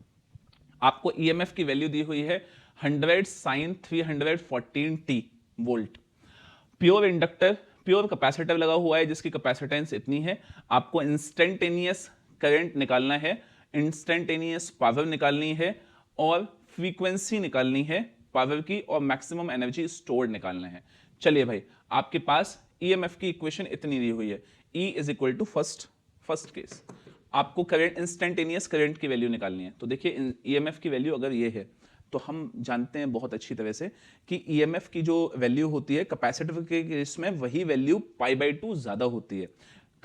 आपको EMF की वैल्यू दी हुई है 100 sin 314t volt. Pure inductor, pure capacitor लगा हुआ है जिसकी कैपेसिटेंस इतनी है। आपको इंस्टेंटेनियस करंट निकालना है, इंस्टेंटेनियस पावर निकालनी है और फ्रीक्वेंसी निकालनी है पावर की और मैक्सिमम एनर्जी स्टोर निकालना है। चलिए भाई, आपके पास ईएमएफ की इक्वेशन इतनी दी हुई है, E is equal to first case, आपको करंट इंस्टेंटेनियस करंट की वैल्यू निकालनी है। तो देखिए ईएमएफ की वैल्यू अगर ये है तो हम जानते हैं बहुत अच्छी तरह से कि ईएमएफ की जो वैल्यू होती है कैपेसिटर के केस में वही वैल्यू π/2 ज्यादा होती है।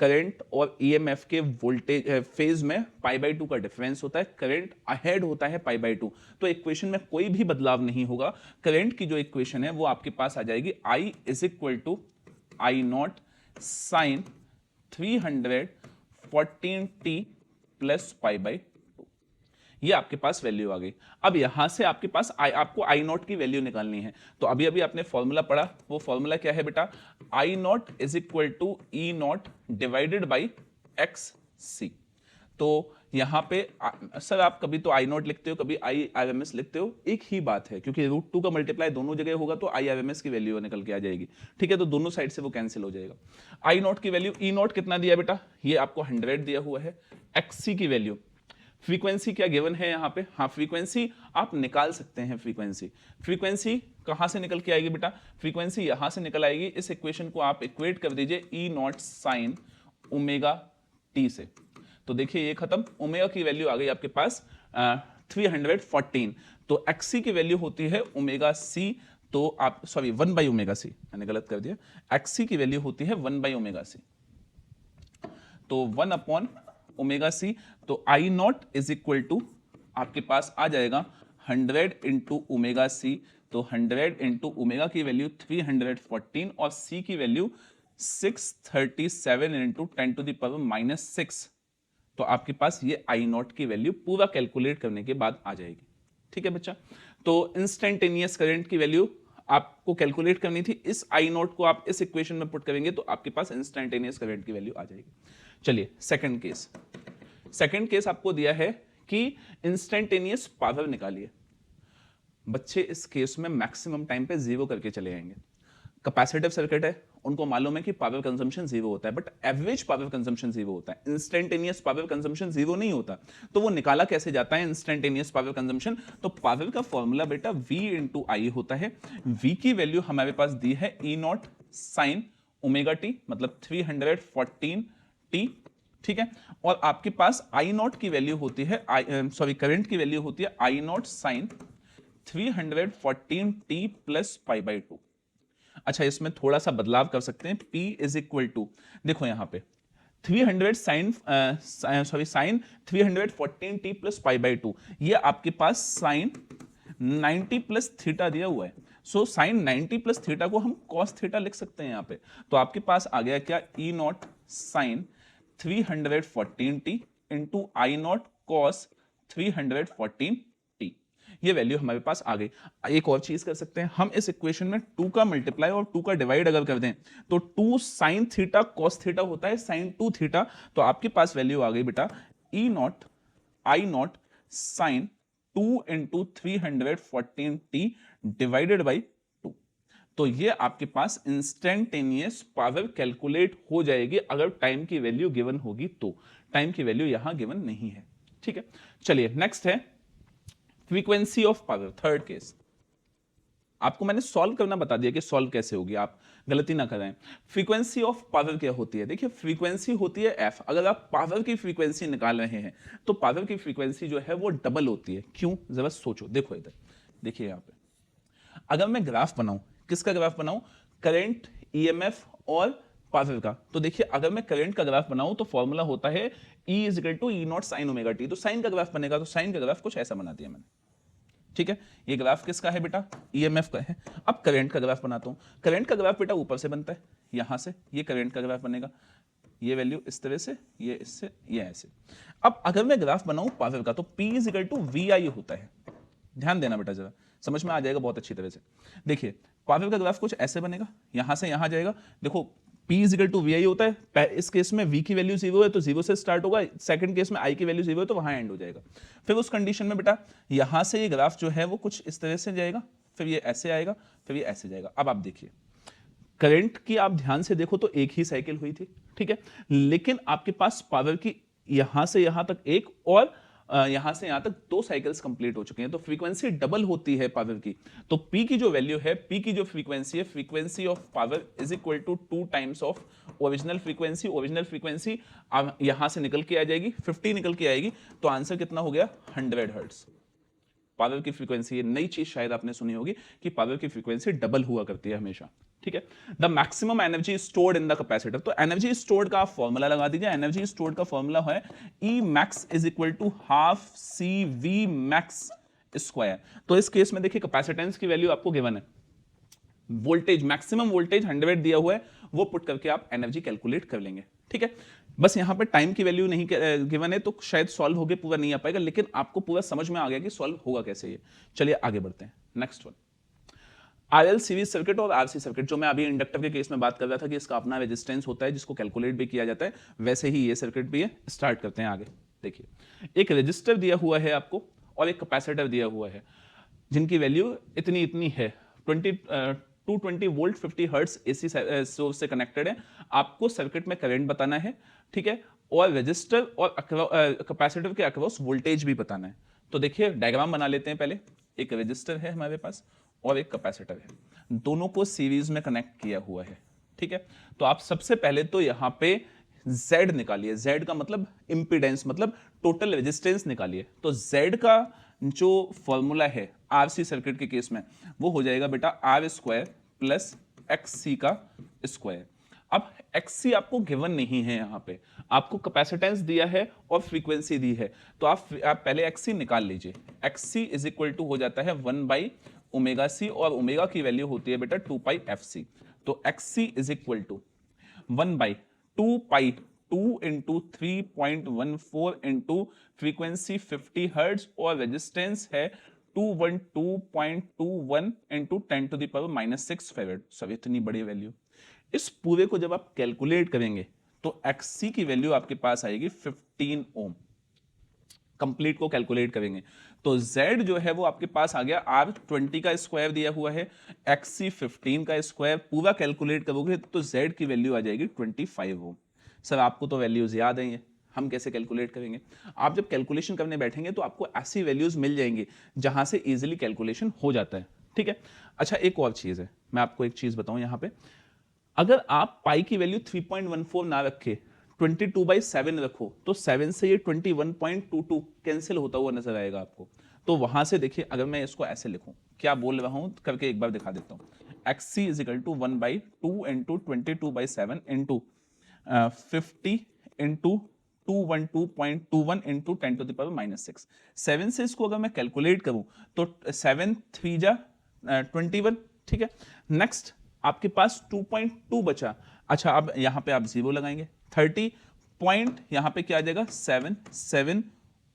करंट और ईएमएफ के वोल्टेज फेज में π/2 का डिफरेंस होता है, करंट अहेड होता है π/2। तो इक्वेशन में कोई भी बदलाव नहीं होगा। करंट की जो इक्वेशन है वो आपके पास आ जाएगी I is equal to I0 sine 314t plus π/2। ये आपके पास वैल्यू आ गई। अब यहां से आपके पास आपको I0 की वैल्यू निकालनी है। तो अभी अभी आपने फॉर्मूला पढ़ा, वो फॉर्मूला क्या है बेटा, I0 is equal to E0 divided by XC। तो यहां पे सर आप कभी तो I0 लिखते हो, कभी IRMS लिखते हो, एक ही बात है, क्योंकि √2 का मल्टीप्लाई दोनों जगह होगा तो IRMS की वैल्यू निकल के आ जाएगी। ठीक है, तो दोनों साइड से वो कैंसिल हो जाएगा। I0 की वैल्यू, E0 कितना दिया बेटा, ये आपको 100 दिया हुआ है। XC की वैल्यू, फ्रीक्वेंसी क्या गिवन है यहाँ पे, हाँ फ्रीक्वेंसी आप निकाल सकते हैं। फ्रीक्वेंसी कहां से निकल के आएगी बेटा, फ्रीक्वेंसी यहां से निकल आएगी। इस इक्वेशन को आप इक्वेट कर दीजिए E0 साइन ओमेगा टी से। तो देखिए ये खत्म, ओमेगा की वैल्यू आ गई आपके पास 314। तो XC की वैल्यू होती है ओमेगा C, तो आप सॉरी 1/ओमेगा C, मैंने गलत कर दिया। XC की वैल्यू होती है 1/ओमेगा C, तो 1/ओमेगा C। तो I0 इज इक्वल टू आपके पास आ जाएगा 100 इंटू ओमेगा C। तो 100 इंटू ओमेगा की वैल्यू 314 और C की वैल्यू 637 इंटू 10⁻⁻⁶। तो आपके पास ये I0 की वैल्यू पूरा कैलकुलेट करने के बाद आ जाएगी। ठीक है बच्चा, तो इंस्टेंटेनियस करंट की वैल्यू आपको कैलकुलेट करनी थी, इस I0 को आप इस इक्वेशन में पुट करेंगे तो आपके पास इंस्टेंटेनियस करंट की वैल्यू आ जाएगी। चलिए सेकंड केस आपको दिया है कि इंस्टेंटेनियस पावर निकालिए। बच्चे इस केस में मैक्सिमम टाइम पे जीरो करके चले आएंगे। कैपेसिटिव सर्किट है, उनको मालूम है कि पावर कंजम्पशन जीरो होता है, but average power consumption zero होता है, इंस्टेंटेनियस पावर कंजम्पशन जीरो नहीं होता। तो वो निकाला कैसे जाता है इंस्टेंटेनियस पावर कंजम्पशन, तो पावर का फॉर्मूला बेटा V इंटू I होता है। V की वैल्यू हमारे पास दी है E0 साइन ओमेगा टी, मतलब 314t। ठीक है, और आपके पास I0 की वैल्यू होती है करंट की वैल्यू होती है I0 साइन 314t प्लस π/2। अच्छा, इसमें थोड़ा सा बदलाव कर सकते हैं। P इज इक्वल टू, देखो यहां पे 300 साइन 314t प्लस π/2, ये आपके पास साइन 90 प्लस थीटा दिया हुआ है। सो साइन 90 प्लस थीटा को हम कॉस थीटा लिख सकते हैं यहाँ पे। तो आपके पास आ गया क्या, E0 sign 314t into I0 cos 314t। ये वैल्यू हमारे पास आ गई। एक और चीज कर सकते हैं, हम इस इक्वेशन में 2 का मल्टीप्लाई और 2 का डिवाइड अगर कर दें तो 2 साइन थीटा कॉस थीटा होता है साइन 2 थीटा। तो आपके पास वैल्यू आ गई बेटा I0 sign 2 into 314t divided by 2। तो ये आपके पास इंस्टेंटेनियस पावर कैलकुलेट हो जाएगी अगर टाइम की वैल्यू गिवन होगी तो। टाइम की वैल्यू यहां गिवन नहीं है। ठीक है, चलिए नेक्स्ट है frequency of power, third case. आपको मैंने सॉल्व करना बता दिया कि सॉल्व कैसे होगी, आप गलती ना करें। फ्रीक्वेंसी ऑफ पावर क्या होती है, देखिए फ्रीक्वेंसी होती है f। अगर आप पावर की फ्रीक्वेंसी निकाल रहे हैं तो पावर की फ्रीक्वेंसी जो है वो डबल होती है। क्यों, जरा सोचो। देखो इधर देखिए, यहां पे अगर मैं ग्राफ बनाऊं, किसका ग्राफ बनाऊं, करंट, ईएमएफ और पावर का। तो देखिए अगर मैं करंट का ग्राफ बनाऊं तो फॉर्मूला होता है E is equal to E0 sine omega T. तो साइन का ग्राफ बनेगा, तो साइन का ग्राफ कुछ ऐसा बना दिया मैंने। ठीक है, ये ग्राफ किसका है बेटा, ईएमएफ का है। अब करंट का ग्राफ बनाता हूं। करंट का ग्राफ बेटा ऊपर से बनता है, यहां से ये करंट का ग्राफ बनेगा, ये वैल्यू इस तरह से, ये इससे, ये ऐसे। अब अगर मैं ग्राफ बनाऊं पावर का तो P is equal to VI होता है। ध्यान देना बेटा, जरा समझ में आ जाएगा बहुत अच्छी तरह से। देखिए पावर का ग्राफ कुछ ऐसे बनेगा, यहां से यहां जाएगा। देखो P is equal to VI होता है। इस केस में V की वैल्यू 0 है तो 0 से स्टार्ट होगा। सेकंड केस में I की वैल्यू 0 है तो वहां एंड हो जाएगा। फिर उस कंडीशन में बेटा यहां से ये ग्राफ जो है वो कुछ इस तरह से जाएगा, फिर ये ऐसे आएगा, फिर ये ऐसे जाएगा। अब आप देखिए करंट की आप ध्यान से देखो तो एक ही साइकिल हुई थी। ठीक है, लेकिन आपके पास पावर की यहां से यहां तक एक और यहां से यहां तक 2 साइकिल्स कंप्लीट हो चुके हैं, तो फ्रीक्वेंसी डबल होती है पावर की। तो पी की जो वैल्यू है, पी की जो फ्रीक्वेंसी है, frequency of power is equal to 2 times of original frequency. Original frequency अब यहां से निकल के आ जाएगी, 50 निकल के आएगी, तो आंसर कितना हो गया, 100 हर्ट्ज। पावर की फ्रीक्वेंसी, ये नई चीज शायद आपने सुनी होगी कि पावर की फ्रीक्वेंसी डबल हुआ करती है हमेशा, ठीक है। The maximum energy stored in the capacitor, तो एनर्जी स्टोर्ड का आप फॉर्मूला लगा दीजिए। एनर्जी स्टोर्ड का फॉर्मूला है E max is equal to half C V max square. तो इस केस में देखिए कैपेसिटेंस की वैल्यू आपको गिवन है, वोल्टेज मैक्सिमम वोल्टेज 100 दिया हुआ है, वो पुट करके आप एनर्जी कैलकुलेट कर लेंगे, ठीक है। बस यहां पे टाइम की वैल्यू नहीं गिवन है, तो शायद सॉल्व होके पूरा नहीं आ पाएगा, लेकिन आपको पूरा समझ में आ गया कि सॉल्व होगा कैसे ये। चलिए आगे बढ़ते हैं, next one. RL series circuit और आरसी सर्किट, जो मैं अभी इंडक्टर के केस में बात कर रहा था कि इसका अपना रेजिस्टेंस होता है जिसको कैलकुलेट भी किया जाता है, वैसे ही ये सर्किट भी है। स्टार्ट करते हैं आगे। देखिए एक रेजिस्टर दिया हुआ है आपको और एक कैपेसिटर दिया हुआ है, जिनकी वैल्यू इतनी इतनी है, 220 वोल्ट 50 हर्ट्ज एसी सोर्स से कनेक्टेड है। आपको सर्किट में करंट बताना है, ठीक है, और रेजिस्टर और कैपेसिटर के अक्रॉस वोल्टेज भी बताना है। तो देखिए डायग्राम बना लेते हैं पहले। एक रेजिस्टर है हमारे पास और एक कैपेसिटर है, दोनों को सीरीज में कनेक्ट किया हुआ है, ठीक है। तो आप सबसे पहले तो यहां पे Z निकालिए। Z का मतलब इंपीडेंस, मतलब टोटल रेजिस्टेंस निकालिए। तो Z का जो फॉर्मूला है आरसी सर्किट के केस में, वो हो जाएगा बेटा आर स्क्वायर प्लस एक्स का स्क्वायर। अब XC आपको गिवन नहीं है, यहां पे आपको कैपेसिटेंस दिया है और फ्रीक्वेंसी दी है, तो आप पहले XC निकाल लीजिए। XC इज इक्वल टू हो जाता है 1/ωc, और ओमेगा की वैल्यू होती है बेटा 2πfc। तो XC is equal to 1/2π 2 into 3.14 into frequency 50 hertz और रेजिस्टेंस है 212.21 इंटू 10⁻⁻6 फेरेड। सब इतनी बड़ी वैल्यू, इस पूरे को जब आप कैलकुलेट करेंगे तो XC की वैल्यू आपके पास आएगी 15 ओम। कंप्लीट को कैलकुलेट करेंगे तो Z जो है वो आपके पास आ गया, R20 का स्क्वायर दिया हुआ है, XC 15 का स्क्वायर, पूरा कैलकुलेट करोगे तो Z की वैल्यू आ जाएगी 25 ओम। सर आपको तो वैल्यूज याद है, हम कैसे कैलकुलेट करेंगे? आप जब कैलकुलेशन करने बैठेंगे तो आपको ऐसी वैल्यूज मिल जाएंगी जहां से इजीली कैलकुलेशन हो जाता है, ठीक है। अच्छा एक और चीज है, मैं आपको एक चीज बताऊं यहां पे, अगर आप पाई की वैल्यू 3.14 ना रखे, 22/7 रखो, तो 7 से ये 21.22 कैंसिल होता हुआ नजर आएगा आपको। तो वहां से देखिए, अगर मैं इसको ऐसे लिखूं, क्या बोल रहा हूं करके एक बार दिखा देता हूं। XC is equal to 1/2 into 22/7 into 50 into 212.21 into 10⁻⁻6। 7 से इसको अगर मैं कैलकुलेट करूं तो 7 3 जा 21, ठीक है। नेक्स्ट आपके पास 2.2 बचा। अच्छा अब यहां पे आप 0 लगाएंगे, 30 पॉइंट यहां पे क्या आ जाएगा 7,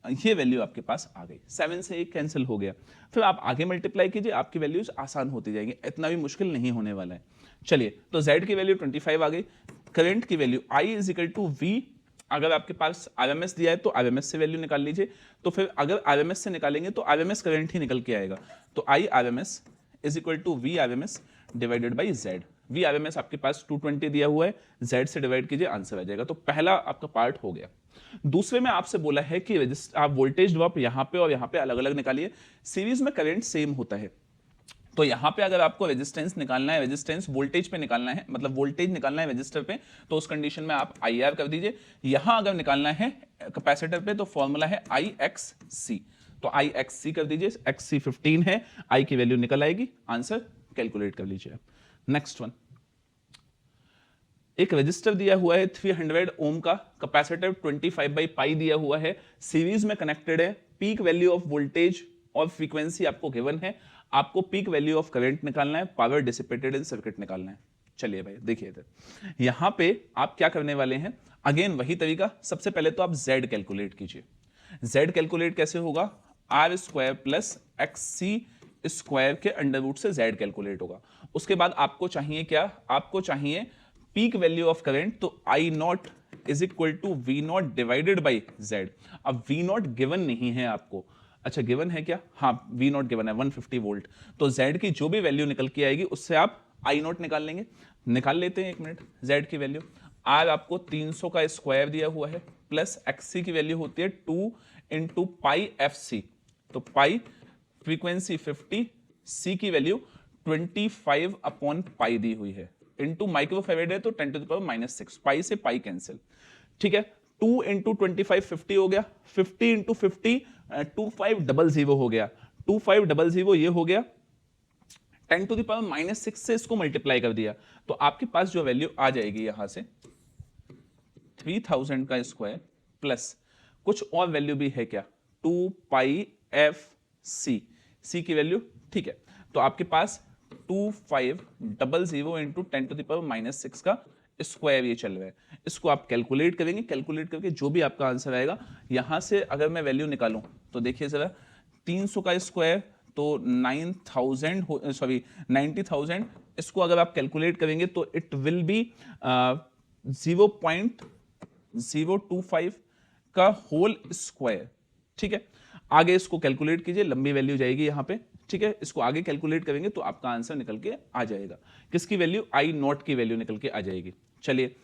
ये वैल्यू आपके पास आ गई। 7 से 1 कैंसिल हो गया, फिर आप आगे मल्टीप्लाई कीजिए, आपकी वैल्यूज आसान होती जाएंगी, इतना भी मुश्किल नहीं होने वाला है। चलिए तो Z की वैल्यू 25 आ गई। करंट की value I is equal to V, अगर आपके पास RMS दिया है तो RMS से वैल्यू निकाल लीजिए, तो फिर अगर RMS से निकालेंगे तो RMS करंट ही निकल के आएगा। तो I RMS is equal to V RMS divided by Z। V RMS आपके पास 220 दिया हुआ है, Z से डिवाइड कीजिए, आंसर आ जाएगा। तो पहला आपका पार्ट हो गया। दूसरे में आपसे बोला है कि आप वोल्टेज ड्रॉप यहां पे और यहां पे अलग अलग निकालिए, सीरीज में करंट सेम होता है। तो यहां पे अगर आपको रेजिस्टेंस निकालना है, रेजिस्टेंस वोल्टेज पे निकालना है, मतलब वोल्टेज निकालना है रेजिस्टर पे, तो उस कंडीशन में आप IR कर दीजिए। यहां अगर निकालना है कैपेसिटर पे तो फॉर्मूला है IXC, तो IXC कर दीजिए। XC 15 है, I की वैल्यू निकल आएगी, आंसर कैलकुलेट कर लीजिए। नेक्स्ट वन, एक रजिस्टर दिया हुआ है 300 ओम का, कैपेसिटर 25/π दिया हुआ है, सीरीज में कनेक्टेड है, पीक वैल्यू ऑफ वोल्टेज और फ्रीक्वेंसी आपको गिवन है, आपको पीक वैल्यू ऑफ करंट निकालना है, पावर डिसिपेटेड इन सर्किट निकालना है। चलिए भाई देखिए इधर, यहां पे आप क्या करने वाले हैं, अगेन वही तरीका। सबसे पहले तो आप Z कैलकुलेट कीजिए। Z कैलकुलेट कैसे होगा, R square plus XC square के अंडर रूट से Z कैलकुलेट होगा। उसके बाद आपको चाहिए क्या, आपको चाहिए पीक वैल्यू ऑफ करंट, तो I0 is equal to V0 divided by Z। अब V0 गिवन नहीं है आपको, अच्छा गिवन है क्या, हाँ V0 गिवन है 150 वोल्ट, तो Z की जो भी वैल्यू निकल के आएगी उससे आप I0 निकाल लेंगे। निकाल लेते हैं, एक मिनट। Z की वैल्यू, R आपको 300 का स्क्वायर दिया हुआ है, प्लस XC की वैल्यू होती है 2 इंटू पाई एफ सी, तो पाई फ्रीक्वेंसी 50, सी की वैल्यू 25 अपॉन पाई दी हुई है, इंटू माइक्रोफेरेड है तो 10⁻⁻⁶, पाई से पाई कैंसिल, ठीक है। 2 इंटू 25 50 हो गया, 50 इंटू 50 2500 हो गया, 2500 ये हो गया, 10⁻⁻⁶ से इसको मल्टीप्लाई कर दिया, तो आपके पास जो वैल्यू आ जाएगी यहां से 3000 का स्क्वायर प्लस कुछ और वैल्यू भी है क्या, 2 पाई एफ सी, सी की वैल्यू, ठीक है। तो आपके पास 2500 इंटू 10⁻⁻⁶ का स्क्वायर ये चल रहा है, इसको आप कैलकुलेट करेंगे, कैलकुलेट करके जो भी आपका आंसर आएगा, यहां से अगर मैं वैल्यू निकालूं तो देखिए जरा, 300 का स्क्वायर तो 90,000, इसको अगर आप कैलकुलेट करेंगे तो इट विल बी 0.025 का होल स्क्वायर, ठीक है। आगे इसको कैलकुलेट कीजिए, लंबी वैल्यू जाएगी यहां पे, ठीक है। इसको आगे कैलकुलेट करेंगे तो आपका आंसर निकल के आ जाएगा, किसकी वैल्यू, आई नॉट की वैल्यू निकल के आ जाएगी। चलिए,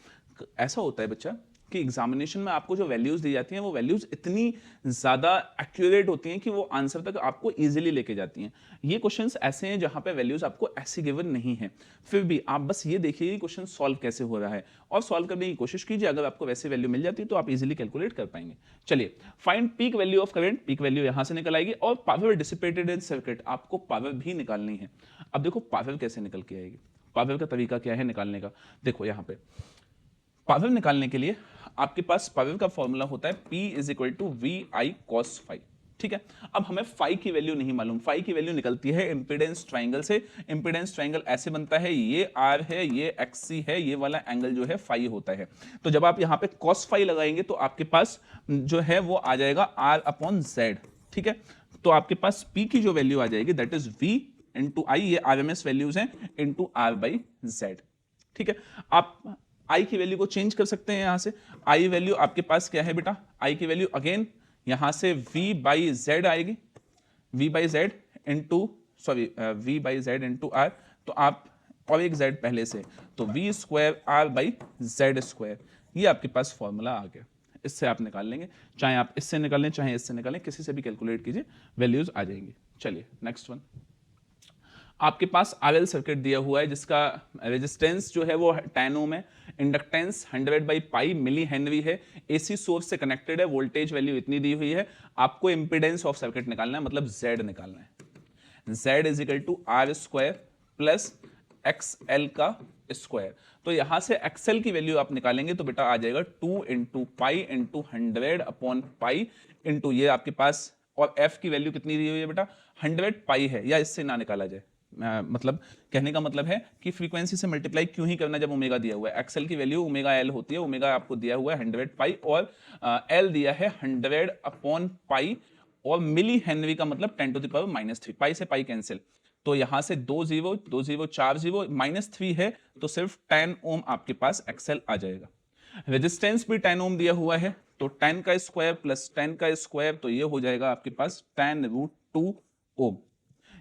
ऐसा होता है बच्चा कि एग्जामिनेशन में आपको जो वैल्यूज दी जाती हैं वो वैल्यूज इतनी ज्यादा एक्यूरेट होती हैं कि वो आंसर तक आपको इजीली लेके जाती हैं। ये क्वेश्चंस ऐसे हैं जहां पे वैल्यूज आपको ऐसी गिवन नहीं है, फिर भी आप बस ये देखिए कि क्वेश्चन सॉल्व कैसे हो रहा है और सॉल्व करने की कोशिश कीजिए, अगर आपको वैसी वैल्यू मिल जाती है तो आप इजीली कैलकुलेट कर पाएंगे। चलिए, find peak value of current, peak value यहां से निकल आएगी, और पावर डिसिपेटेड इन सर्किट, आपको पावर भी निकालनी है। अब देखो पावर कैसे निकल के आएगी, पावर का तरीका क्या है निकालने का, देखो यहां पे पावर निकालने के लिए आपके पास पावर का फॉर्मूला होता है P is equal to V I cos phi, ठीक है। अब हमें फाई की वैल्यू नहीं मालूम, फाई की वैल्यू निकलती है इंपीडेंस ट्राइंगल से, इंपीडेंस ट्राइंगल ऐसे बनता है, ये आर है, ये एक्सी है, ये वाला एंगल जो है फाई होता है। तो जब आप यहाँ पे कॉस फाई लगाएंगे तो आपके पास जो है वो आ जाएगा आर अपॉन जेड, ठीक है। तो आपके पास P की जो वैल्यू आ जाएगी दैट इज V इंटू आई, ये RMS वैल्यूज हैं, इंटू आर बाई जेड, ठीक है। आप आई की वैल्यू को चेंज कर सकते हैं यहां से, आई वैल्यू आपके पास क्या है बेटा, आई की वैल्यू अगेन यहां से V बाई जेड आएगी, V by Z into V by Z into R, तो आप और एक जेड पहले से, तो V square R by Z square, ये आपके पास फॉर्मूला आ गया। इससे आप निकाल लेंगे, चाहे आप इससे निकालें चाहे इससे निकालें, किसी से भी कैलकुलेट कीजिए, वैल्यूज आ जाएंगी। चलिए नेक्स्ट वन, आपके पास आरएल सर्किट दिया हुआ है जिसका रेजिस्टेंस जो है वो 10 ओम है, इंडक्टेंस 100/पाई मिली हेनरी है, एसी सोर्स से कनेक्टेड है, वोल्टेज वैल्यू इतनी दी हुई है, आपको इंपीडेंस ऑफ सर्किट निकालना है, मतलब Z निकालना है। Z is equal to R square plus XL का स्क्वायर, तो यहां से XL की वैल्यू आप निकालेंगे तो बेटा आ जाएगा 2 into pi into 100 upon pi into ये आपके पास, और F की वैल्यू कितनी दी हुई है बेटा 100 पाई है, या इससे ना निकाला जाए, मतलब कहने का मतलब है कि फ्रीक्वेंसी से मल्टीप्लाई क्यों ही करना जब ओमेगा दिया हुआ है, एक्सएल की वैल्यू ओमेगा एल होती है, ओमेगा आपको दिया हुआ है 100 पाई और एल दिया है 100 अपॉन पाई, और मिली हेनरी का मतलब 10⁻⁻3, पाई से पाई कैंसिल, तो यहां से 2 0 2 0 4 0 -3 है, तो सिर्फ 10 ओम आपके पास एक्सएल आ जाएगा। रेजिस्टेंस भी 10 ओम दिया हुआ है, तो 10 का स्क्वायर प्लस 10 का स्क्वायर, तो ये हो जाएगा आपके पास 10√2 ओम,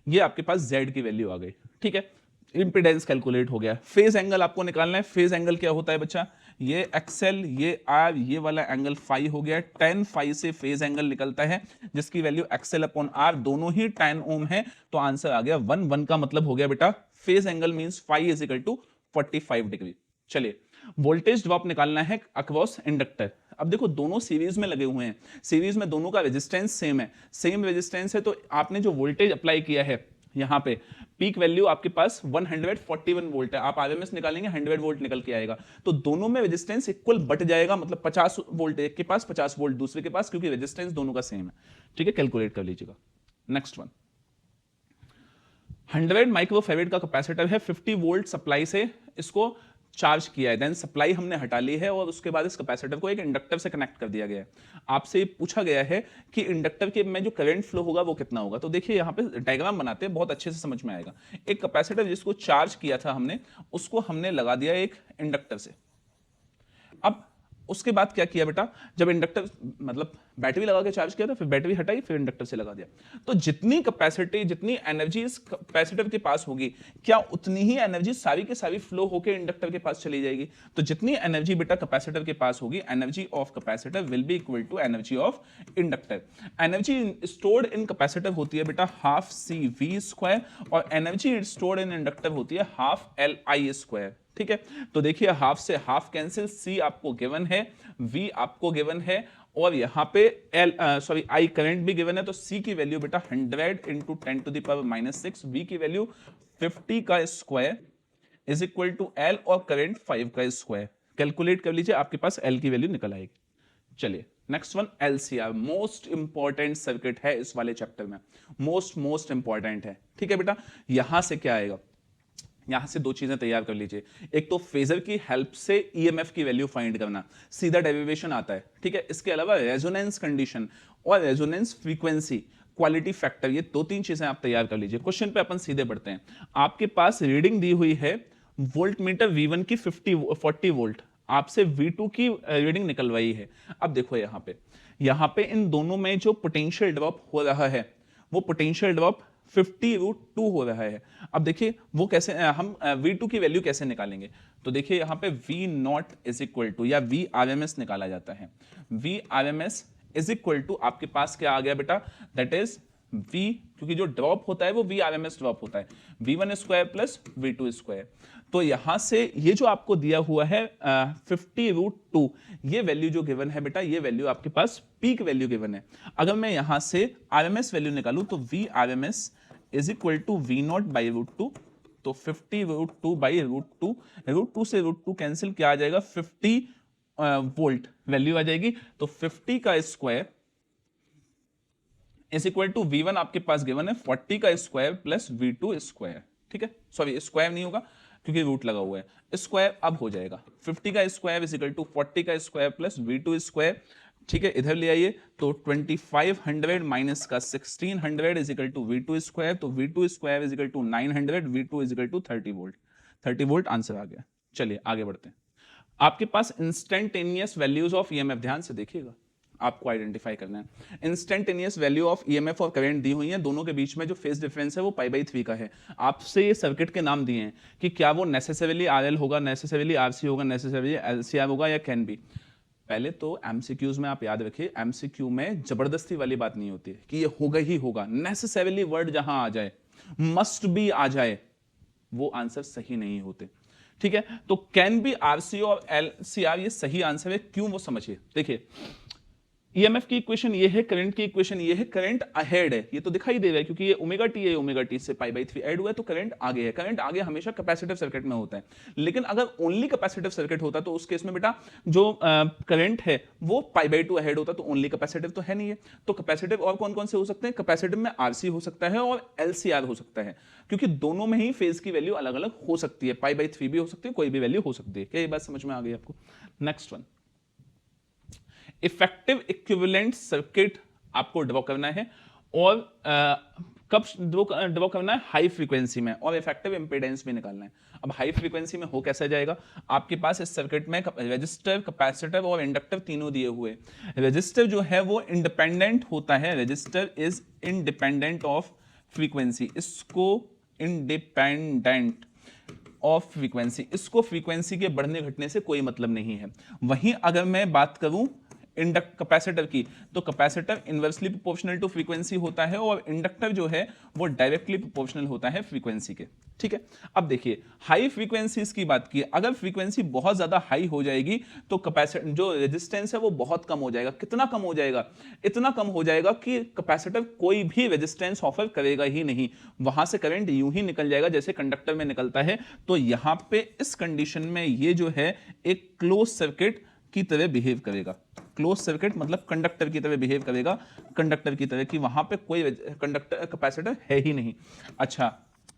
ये आपके पास Z की वैल्यू आ गई, ठीक है। इंपीडेंस कैलकुलेट हो गया। फेज एंगल आपको निकालना है, फेज एंगल क्या होता है बच्चा, ये एक्सएल, ये आर, ये वाला एंगल फाई हो गया, 10 फाई से फेज एंगल निकलता है जिसकी वैल्यू एक्सएल अपॉन आर दोनों ही 10 ओम है, तो आंसर आ गया 1 1 का मतलब हो गया बेटा phase angle means phi is equal to 45 degree. चलिए, वोल्टेज ड्रॉप निकालना है अक्रॉस इंडक्टर। अब देखो दोनों सीरीज में लगे हुए हैं, सीरीज में दोनों का रेजिस्टेंस सेम है, सेम रेजिस्टेंस है, तो आपने जो वोल्टेज अप्लाई किया है यहां पे पीक वैल्यू आपके पास 141 वोल्ट है, आप आरएमएस निकालेंगे 100 वोल्ट निकल के आएगा, तो दोनों में रेजिस्टेंस इक्वल बट जाएगा, मतलब 50 वोल्ट एक के पास 50 वोल्ट दूसरे के पास, क्योंकि रेजिस्टेंस दोनों का सेम है, ठीक है। कैलकुलेट कर लीजिएगा। नेक्स्ट वन, 100 माइक्रोफेरेड का कैपेसिटर है, 50 वोल्ट सप्लाई से इसको चार्ज किया है, देन सप्लाई हमने हटा ली है और उसके बाद इस कैपेसिटर को एक इंडक्टर से कनेक्ट कर दिया गया है। आपसे पूछा गया है कि इंडक्टर के में जो करंट फ्लो होगा वो कितना होगा, तो देखिए यहाँ पे डायग्राम बनाते हैं, बहुत अच्छे से समझ में आएगा। एक कैपेसिटर जिसको चार्ज किया था हमने, उसको हमने लगा दिया एक इंडक्टर से। अब उसके बाद क्या किया बेटा, जब इंडक्टर मतलब बैटरी लगा के चार्ज किया था, फिर बैटरी हटाई, फिर इंडक्टर से लगा दिया। तो जितनी कैपेसिटी, जितनी एनर्जी इस कैपेसिटर के पास होगी, क्या उतनी ही एनर्जी सारी के सारी फ्लो होकर इंडक्टर के पास चली जाएगी। तो जितनी एनर्जी बेटा कैपेसिटर के पास होगी, energy of capacitor will be equal to energy of inductor. Energy stored in capacitor होती है बेटा हाफ सी वी स्क्वायर, और एनर्जी स्टोर्ड इन इंडक्टर होती है हाफ एल आई स्क्वायर। ठीक है, तो देखिए हाफ से हाफ कैंसिल, सी आपको गिवन है, वी आपको गिवन है, और यहां पे आई करंट भी गिवन है। तो सी की वैल्यू बेटा 100 into 10 to the power -6, V की वैल्यू 50 का square is equal to L, और करंट 5 का स्क्वायर। कैलकुलेट कर लीजिए, आपके पास एल की वैल्यू निकल आएगी। चलिए next one, LCR, most important circuit है इस वाले चैप्टर में, मोस्ट इंपॉर्टेंट है। ठीक है बेटा, यहां से क्या आएगा, यहां से दो चीजें तैयार कर लीजिए। एक तो फेजर की हेल्प से ईएमएफ की वैल्यू फाइंड करना, सीधा डेरिवेशन आता है। ठीक है, इसके अलावा रेजोनेंस कंडीशन और रेजोनेंस फ्रीक्वेंसी, क्वालिटी फैक्टर, ये दो तीन चीजें आप तैयार कर लीजिए। क्वेश्चन पे अपन सीधे बढ़ते हैं। आपके पास रीडिंग दी हुई है वोल्ट मीटर V1 की 40 वोल्ट, आपसे V2 की रीडिंग निकलवाई है। अब देखो यहां पे इन दोनों में जो पोटेंशियल ड्रॉप हो रहा है, वो पोटेंशियल ड्रॉप 50√2 हो रहा है। अब देखिए वो कैसे, हम V2 की वैल्यू कैसे निकालेंगे। तो देखिए यहां पे V naught is equal to, या VRMS निकाला जाता है। VRMS इज इक्वल टू आपके पास क्या आ गया बेटा, दैट इज V, क्योंकि जो ड्रॉप होता है वो VRMS ड्रॉप होता है, V1 square plus V2 square. तो यहां से ये जो आपको दिया हुआ है 50√2, ये वैल्यू जो गिवन है बेटा, ये वैल्यू आपके पास पीक वैल्यू गिवन है। अगर मैं यहां से RMS वैल्यू निकालूं तो VRMS is equal to V naught by √2, तो 50√2 बाई √2, √2 से √2 कैंसिल, क्या आ जाएगा 50 वोल्ट वैल्यू आ जाएगी। तो 50 का square is equal to V1 आपके पास गिवन है 40 का स्क्वायर प्लस V2 स्क्वायर। ठीक है, सॉरी स्क्वायर नहीं होगा क्योंकि रूट लगा हुआ है, स्क्वायर अब हो जाएगा 50 का स्क्वायर इज इक्वल टू 40 का स्क्वायर प्लस V2 स्क्वायर। ठीक है, इधर ले आइए, तो 2500 माइनस का 1600 is equal to V2 square, तो V2 square is equal to 900, V2 is equal to 30 volt. 30 volt answer आ गया। चलिए आगे बढ़ते हैं। आपके पास इंस्टेंटेनियस वैल्यूज ऑफ ईएमएफ, ध्यान से देखिएगा, आपको आइडेंटिफाई करना है। इंस्टेंटेनियस वैल्यू ऑफ ईएमएफ और करंट दी हुई है, दोनों के बीच में जो फेज डिफरेंस है वो π/3 का है। आपसे ये सर्किट के नाम दिए हैं कि क्या वो नेसेसरीली आरएल होगा, नेसेसरीली आरसी होगा, नेसेसरीली एलसीआर होगा, या कैन बी। पहले तो एमसीक्यूज में आप याद रखिए, एमसीक्यू में जबरदस्ती वाली बात नहीं होती है कि ये होगा ही होगा। नेसेसरीली वर्ड जहां आ जाए, मस्ट बी आ जाए, वो आंसर सही नहीं होते। ठीक है, तो कैन बी, आरसी और एलसीआर ये सही आंसर है। क्यों, वो समझिए। देखिए ईएमएफ की इक्वेशन ये है, करंट की इक्वेशन ये है, करंट अहेड है, ये तो दिखाई दे रहा है क्योंकि ये ओमेगा टी है, ओमेगा टी से π/3 ऐड हुआ है, तो करंट आगे है। करंट आगे हमेशा कैपेसिटिव सर्किट में होता है, लेकिन अगर ओनली कैपेसिटिव सर्किट होता तो उस केस में बेटा जो करंट है वो π/2 अहेड होता, तो ओनली कैपेसिटिव तो है नहीं है। तो कैपेसिटिव और कौन कौन से हो सकते हैं, कैपेसिटिव में आरसी हो सकता है और एलसीआर हो सकता है, क्योंकि दोनों में ही फेज की वैल्यू अलग अलग हो सकती है, π/3 भी हो सकती है, कोई भी वैल्यू हो सकती है। क्या ये बात समझ में आ गई आपको। Next one, effective equivalent circuit आपको ड्रॉ करना है, और कब ड्रॉ करना है, हाई फ्रीक्वेंसी में, और इफेक्टिव इंपेडेंस भी निकालना है। अब हाई फ्रीक्वेंसी में हो कैसा जाएगा, आपके पास इस सर्किट में रेजिस्टर, कैपेसिटर और इंडक्टर तीनों दिए हुए। रेजिस्टर जो है वो इंडिपेंडेंट होता है, resistor is independent of frequency, इसको इंडिपेंडेंट ऑफ फ्रीक्वेंसी, इसको फ्रीक्वेंसी के बढ़ने घटने से कोई मतलब नहीं है। वहीं अगर मैं बात करूं कैपेसिटर की, तो capacitor inversely proportional to frequency होता है, और इंडक्टर जो है वो डायरेक्टली प्रोपोर्शनल होता है फ्रीक्वेंसी के। ठीक है, अब देखिए हाई फ्रीक्वेंसीज की बात की, अगर फ्रीक्वेंसी बहुत ज्यादा हाई हो जाएगी तो कैपेसिटर जो रेजिस्टेंस है वो बहुत कम हो जाएगा। कितना कम हो जाएगा, इतना कम हो जाएगा कि कैपेसिटर कोई भी रेजिस्टेंस ऑफर करेगा ही नहीं, वहां से करंट यूं ही निकल जाएगा जैसे कंडक्टर में निकलता है। तो यहां पे इस कंडीशन में ये जो है एक क्लोज सर्किट की तरह बिहेव करेगा। क्लोज सर्किट मतलब कंडक्टर की तरह बिहेव करेगा, कंडक्टर की तरह कि वहां पे कोई कंडक्टर कैपेसिटर है ही नहीं। अच्छा,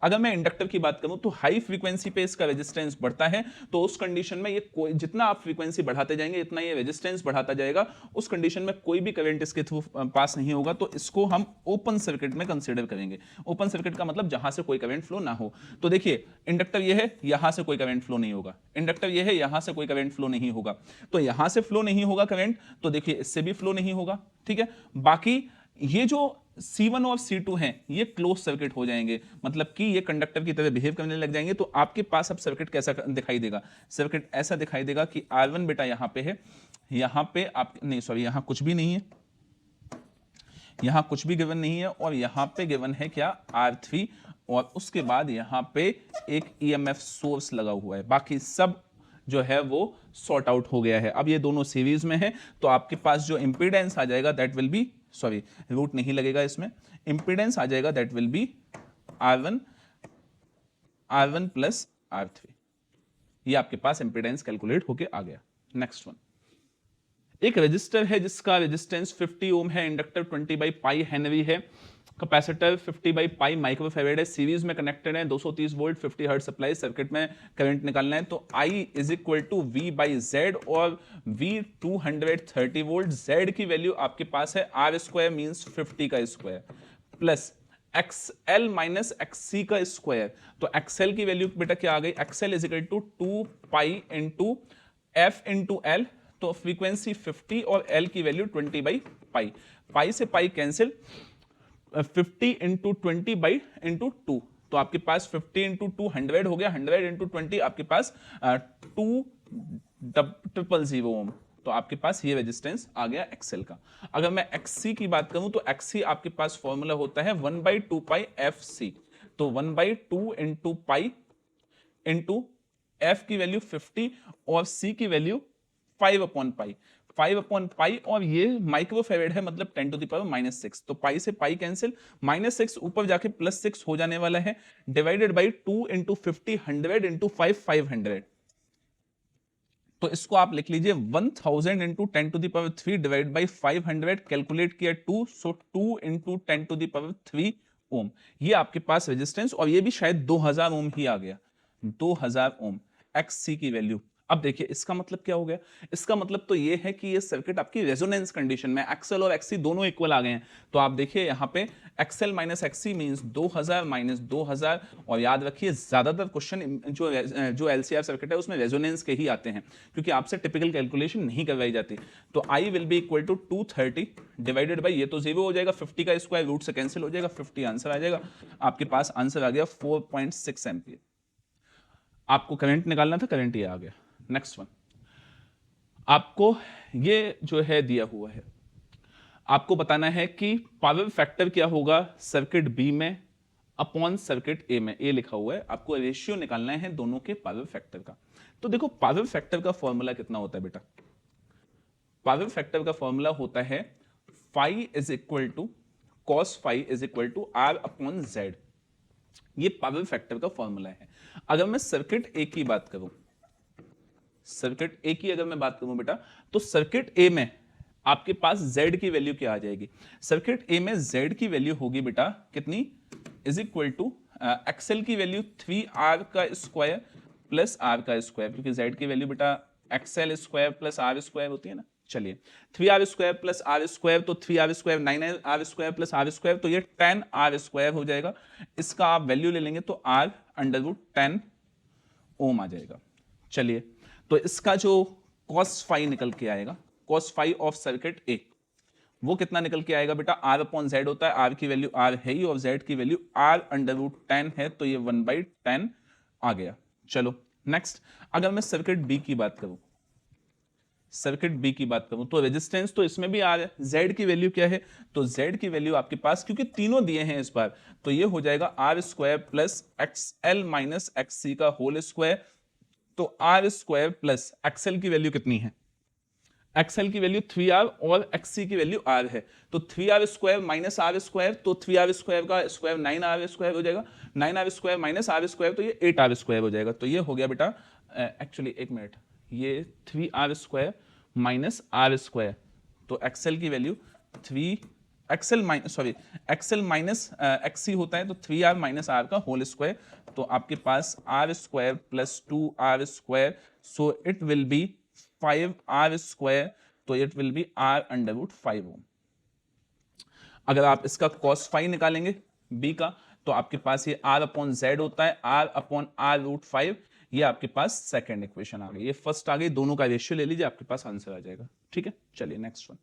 अगर मैं इंडक्टर की बात करूं तो हाई फ्रीक्वेंसी पे इसका रेजिस्टेंस बढ़ता है, तो उस कंडीशन में ये जितना आप फ्रीक्वेंसी बढ़ाते जाएंगे इतना ये रेजिस्टेंस बढ़ाता जाएगा, उस कंडीशन में कोई भी करंट इसके थ्रू पास नहीं होगा, तो इसको हम ओपन सर्किट में कंसीडर करेंगे। ओपन सर्किट का मतलब जहां से कोई करंट फ्लो ना हो। तो देखिए इंडक्टर ये है, यहां से कोई करंट फ्लो नहीं होगा, इंडक्टर ये है, यहां से कोई करंट फ्लो नहीं होगा, तो यहां से फ्लो नहीं होगा करंट, तो देखिए इससे भी फ्लो नहीं होगा, ठीक है। बाकी ये जो C1 और C2 हैं ये क्लोज सर्किट हो जाएंगे, मतलब कि ये कंडक्टर की तरह बिहेव करने लग जाएंगे। तो आपके पास अब सर्किट कैसा दिखाई देगा? सर्किट ऐसा दिखाई देगा कि R1 बेटा यहां पे है, यहां पे आप नहीं, सॉरी यहां कुछ भी नहीं है, यहां कुछ भी गिवन नहीं है, और यहां पे गिवन है क्या? R3, और उसके बाद यहां पे एक EMF सोर्स लगा हुआ है, बाकी सब जो है वो सॉर्ट आउट हो गया है। अब ये दोनों सीरीज में है, तो आपके पास जो इंपीडेंस आ जाएगा that will be, sorry root नहीं लगेगा इसमें, इंपीडेंस आ जाएगा that will B R1 plus R3। ये आपके पास इंपीडेंस कैलकुलेट होके आ गया। नेक्स्ट वन, एक रजिस्टर है जिसका रेजिस्टेंस 50 ओम है, इंडक्टर 20/पाई हेनरी है, कैपेसिटर 50/पाई माइक्रोफैराड है, सीरीज में कनेक्टेड है, 230 वोल्ट 50 हर्ट्ज सप्लाई, सर्किट में करंट निकालना है। तो I is equal to V/Z, और V 230 वोल्ट, Z की वैल्यू आपके पास है R² मींस 50 का square plus XL minus XC का स्क्वायर। तो XL की वैल्यू बेटा क्या आ गई? XL is equal to 2 pi into F into L, तो फ्रीक्वेंसी 50 और L की वैल्यू 20/पाई, पाई से पाई कैंसिल, 50 इंटू 20 इंटू 2, तो आपके पास 50 इंटू 2 100 हो गया, 100 इंटू 20 आपके पास 2,000 ओम, तो आपके पास ये रेजिस्टेंस आ गया XL का। अगर मैं XC की बात करूं तो XC आपके पास फॉर्मूला होता है 1/2 पाई FC, तो 1/2 इंटू पाई इंटू F की वैल्यू 50 और C की वैल्यू 5/पाई, 5/पाई, और ये माइक्रोफैराड है मतलब 10⁻⁻⁶, तो पाई से पाई कैंसिल, -6 ऊपर जाके +6 हो जाने वाला है, डिवाइडेड बाई 2 इंटू 50, 100 इंटू 5, 500, तो इसको आप लिख लीजिए 1000 इंटू 10⁻³ डिवाइड बाई 500, कैलकुलेट किया 2, सो 2 इंटू 10⁻³ ओम, ये आपके पास रेजिस्टेंस, और ये भी शायद 2000 ओम ही आ गया, 2000 ओम XC की वैल्यू। अब देखिए इसका मतलब क्या हो गया? इसका मतलब तो ये है कि ये सर्किट आपकी रेजोनेंस कंडीशन में, XL और XC दोनों इक्वल आ गए हैं। तो आप देखिए यहाँ पे XL minus XC means 2000 minus 2000, और याद रखिए ज्यादातर क्वेश्चन जो LCR सर्किट है उसमें रेजोनेंस के ही आते हैं, क्योंकि आपसे टिपिकल कैलकुलेशन नहीं करवाई जाती। तो I will be equal to 230 divided by, ये तो 0 हो जाएगा, 50 का स्क्वायर रूट से कैंसिल हो जाएगा, 50 आंसर आ जाएगा। आपके पास आंसर आ गया 4.6 एम्पियर। आपको करंट निकालना था, करंट ये आ गया। नेक्स्ट वन, आपको ये जो है दिया हुआ है, आपको बताना है कि पावर फैक्टर क्या होगा सर्किट बी में अपॉन सर्किट ए में। ए लिखा हुआ है, आपको रेशियो निकालना है दोनों के पावर फैक्टर का। तो देखो पावर फैक्टर का फॉर्मूला कितना होता है बेटा? पावर फैक्टर का फॉर्मूला होता है phi is equal to cos phi is equal to R upon Z. ये पावर फैक्टर का फॉर्मूला है। अगर मैं सर्किट ए की बात करूं, सर्किट ए की अगर मैं बात करूं बेटा, तो सर्किट ए में आपके पास Z की वैल्यू क्या आ जाएगी? सर्किट ए में Z की वैल्यू होगी बेटा कितनी? इज इक्वल टू XL की वैल्यू 3R का स्क्वायर प्लस R का स्क्वायर, क्योंकि Z की वैल्यू बेटा XL square plus R square होती है ना। चलिए 3R square plus R square, तो 3R square 9R square plus R square, तो ये 10R स्क्वायर हो जाएगा। इसका आप वैल्यू ले लेंगे तो R √10 ओम आ जाएगा। चलिए तो इसका जो cos फाई निकल के आएगा, cos फाई ऑफ सर्किट ए, वो कितना निकल के आएगा बेटा? R अपॉन Z होता है, R की वैल्यू R है ही और Z की वैल्यू R √10 है, तो ये 1/10 आ गया। चलो नेक्स्ट, अगर मैं सर्किट बी की बात करूं, सर्किट बी की बात करूं तो रेजिस्टेंस तो इसमें भी R है, Z की वैल्यू क्या है? तो Z की वैल्यू आपके पास, क्योंकि तीनों दिए हैं इस बार, तो ये हो जाएगा R square plus XL minus XC का होल स्क्वायर, तो R स्क्वायर प्लस XL की वैल्यू कितनी है? XL की वैल्यू 3R और XC की वैल्यू R है, तो 3R square minus R square, तो 3R स्क्वायर का स्क्वायर 9R स्क्वायर हो जाएगा, 9R square minus R square, तो ये 8R स्क्वायर हो जाएगा। तो ये हो गया बेटा, एक्चुअली एक मिनट, ये 3R square minus R square, तो XL की वैल्यू 3 एक्सएल माइनस एक्सी होता है तो 3r माइनस आर का होल स्क्वायर, तो आपके पास R square plus 2r square, so it will be 5r square, तो it will be r under root 5 ohm. अगर आप इसका कॉस फाई निकालेंगे b का, तो आपके पास ये r अपॉन z होता है, r अपॉन r रूट 5, ये आपके पास सेकेंड इक्वेशन आ गई, ये फर्स्ट आ गई, दोनों का रेशियो ले लीजिए, आपके पास आंसर आ जाएगा। ठीक है, चलिए next one.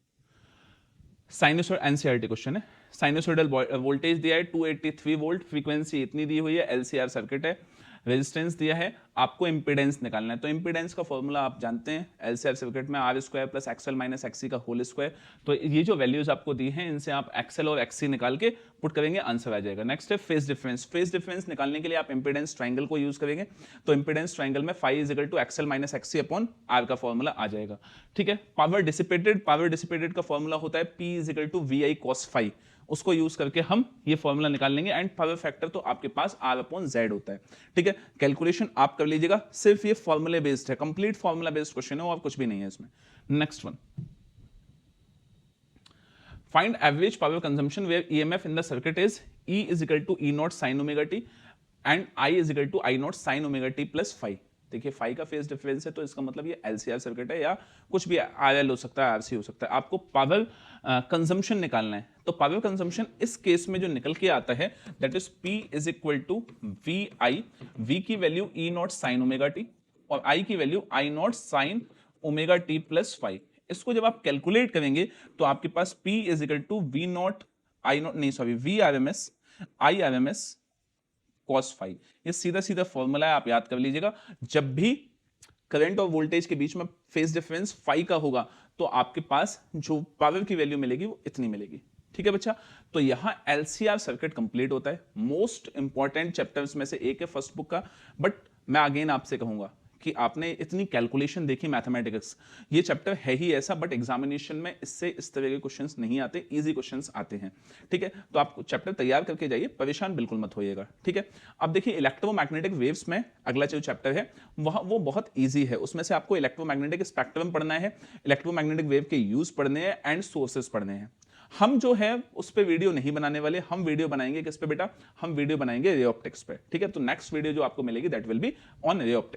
Sinusoid NCERT question है। साइनसॉइडल वोल्टेज दिया है 283 वोल्ट, फ्रीक्वेंसी इतनी दी हुई है, एलसीआर सर्किट है, रेजिस्टेंस दिया है, आपको इंपीडेंस निकालना है। तो इंपीडेंस का फॉर्मूला आप जानते हैं, एलसीआर सर्किट में R square plus XL minus XC का होल स्क्वायर। तो ये जो वैल्यूज आपको दी हैं, इनसे आप एक्सएल और एक्सी निकाल के पुट करेंगे, आंसर आ जाएगा। नेक्स्ट है फेज डिफरेंस। फेज डिफरेंस निकालने के लिए आप इंपीडेंस ट्राइंगल को यूज करेंगे, तो इंपीडेंस ट्राइंगल में phi is equal to XL minus XC upon R का फॉर्मूला आ जाएगा। ठीक है, पावर डिसिपेटेड का फॉर्मूला होता है P is equal to V I cos phi, उसको यूज करके हम ये फॉर्मूला निकाल लेंगे। एंड पावर फैक्टर तो आपके पास r अपॉन z होता है। ठीक है, कैलकुलेशन आप कर लीजिएगा, सिर्फ ये फॉर्मूले बेस्ड है, कंप्लीट फॉर्मूला बेस्ड क्वेश्चन है और कुछ भी नहीं है इसमें। Next one, find average power consumption where EMF in the circuit is E is equal to E naught sine omega T and I is equal to I naught sine omega T plus five. देखिए फाई का फेज डिफरेंस है, तो इसका मतलब ये एलसीआर सर्किट है, या कुछ भी आरएल हो सकता है, आरसी हो सकता है। आपको पावर कंजम्पशन निकालना है, तो पावर कंजम्पशन इस केस में जो निकल के आता है that is P is equal to V I, V की value E naught sine omega T और आई की value I naught sine omega T plus five. इसको जब आप कैलकुलेट करेंगे तो आपके पास P is equal to V naught I naught नहीं sorry V R M S I R M S cos five. ये सीधा सीधा फॉर्मूला है, आप याद कर लीजिएगा। जब भी करंट और वोल्टेज के बीच में फेज डिफरेंस फाइव का होगा, तो आपके पास जो पावर की वैल्यू मिलेगी वो इतनी मिलेगी। ठीक है बच्चा, तो यहां एलसीआर सर्किट कंप्लीट होता है। मोस्ट इंपॉर्टेंट चैप्टर्स में से एक है फर्स्ट बुक का, बट मैं अगेन आपसे कहूंगा कि आपने इतनी कैलकुलेशन देखी मैथमेटिक्स, ये चैप्टर है ही ऐसा, बट एग्जामिनेशन में इससे इस तरह के क्वेश्चंस नहीं आते, इजी क्वेश्चंस आते हैं। ठीक है, तो आप चैप्टर तैयार करके जाइए, परेशान बिल्कुल मत होइएगा। ठीक है, अब देखिए इलेक्ट्रोमैग्नेटिक वेव्स में अगला जो चैप्टर है वो बहुत ईजी है। उसमें से आपको इलेक्ट्रोमैग्नेटिक स्पेक्ट्रम पढ़ना है, इलेक्ट्रोमैग्नेटिक वेव के यूज पढ़ने हैं एंड सोर्सेस पढ़ने हैं। हम जो है उस पे वीडियो नहीं बनाने वाले, हम वीडियो बनाएंगे किस पे बेटा, हम वीडियो बनाएंगे रे ऑप्टिक्स पे। ठीक है, तो नेक्स्ट वीडियो जो आपको मिलेगी that will be on ray optics.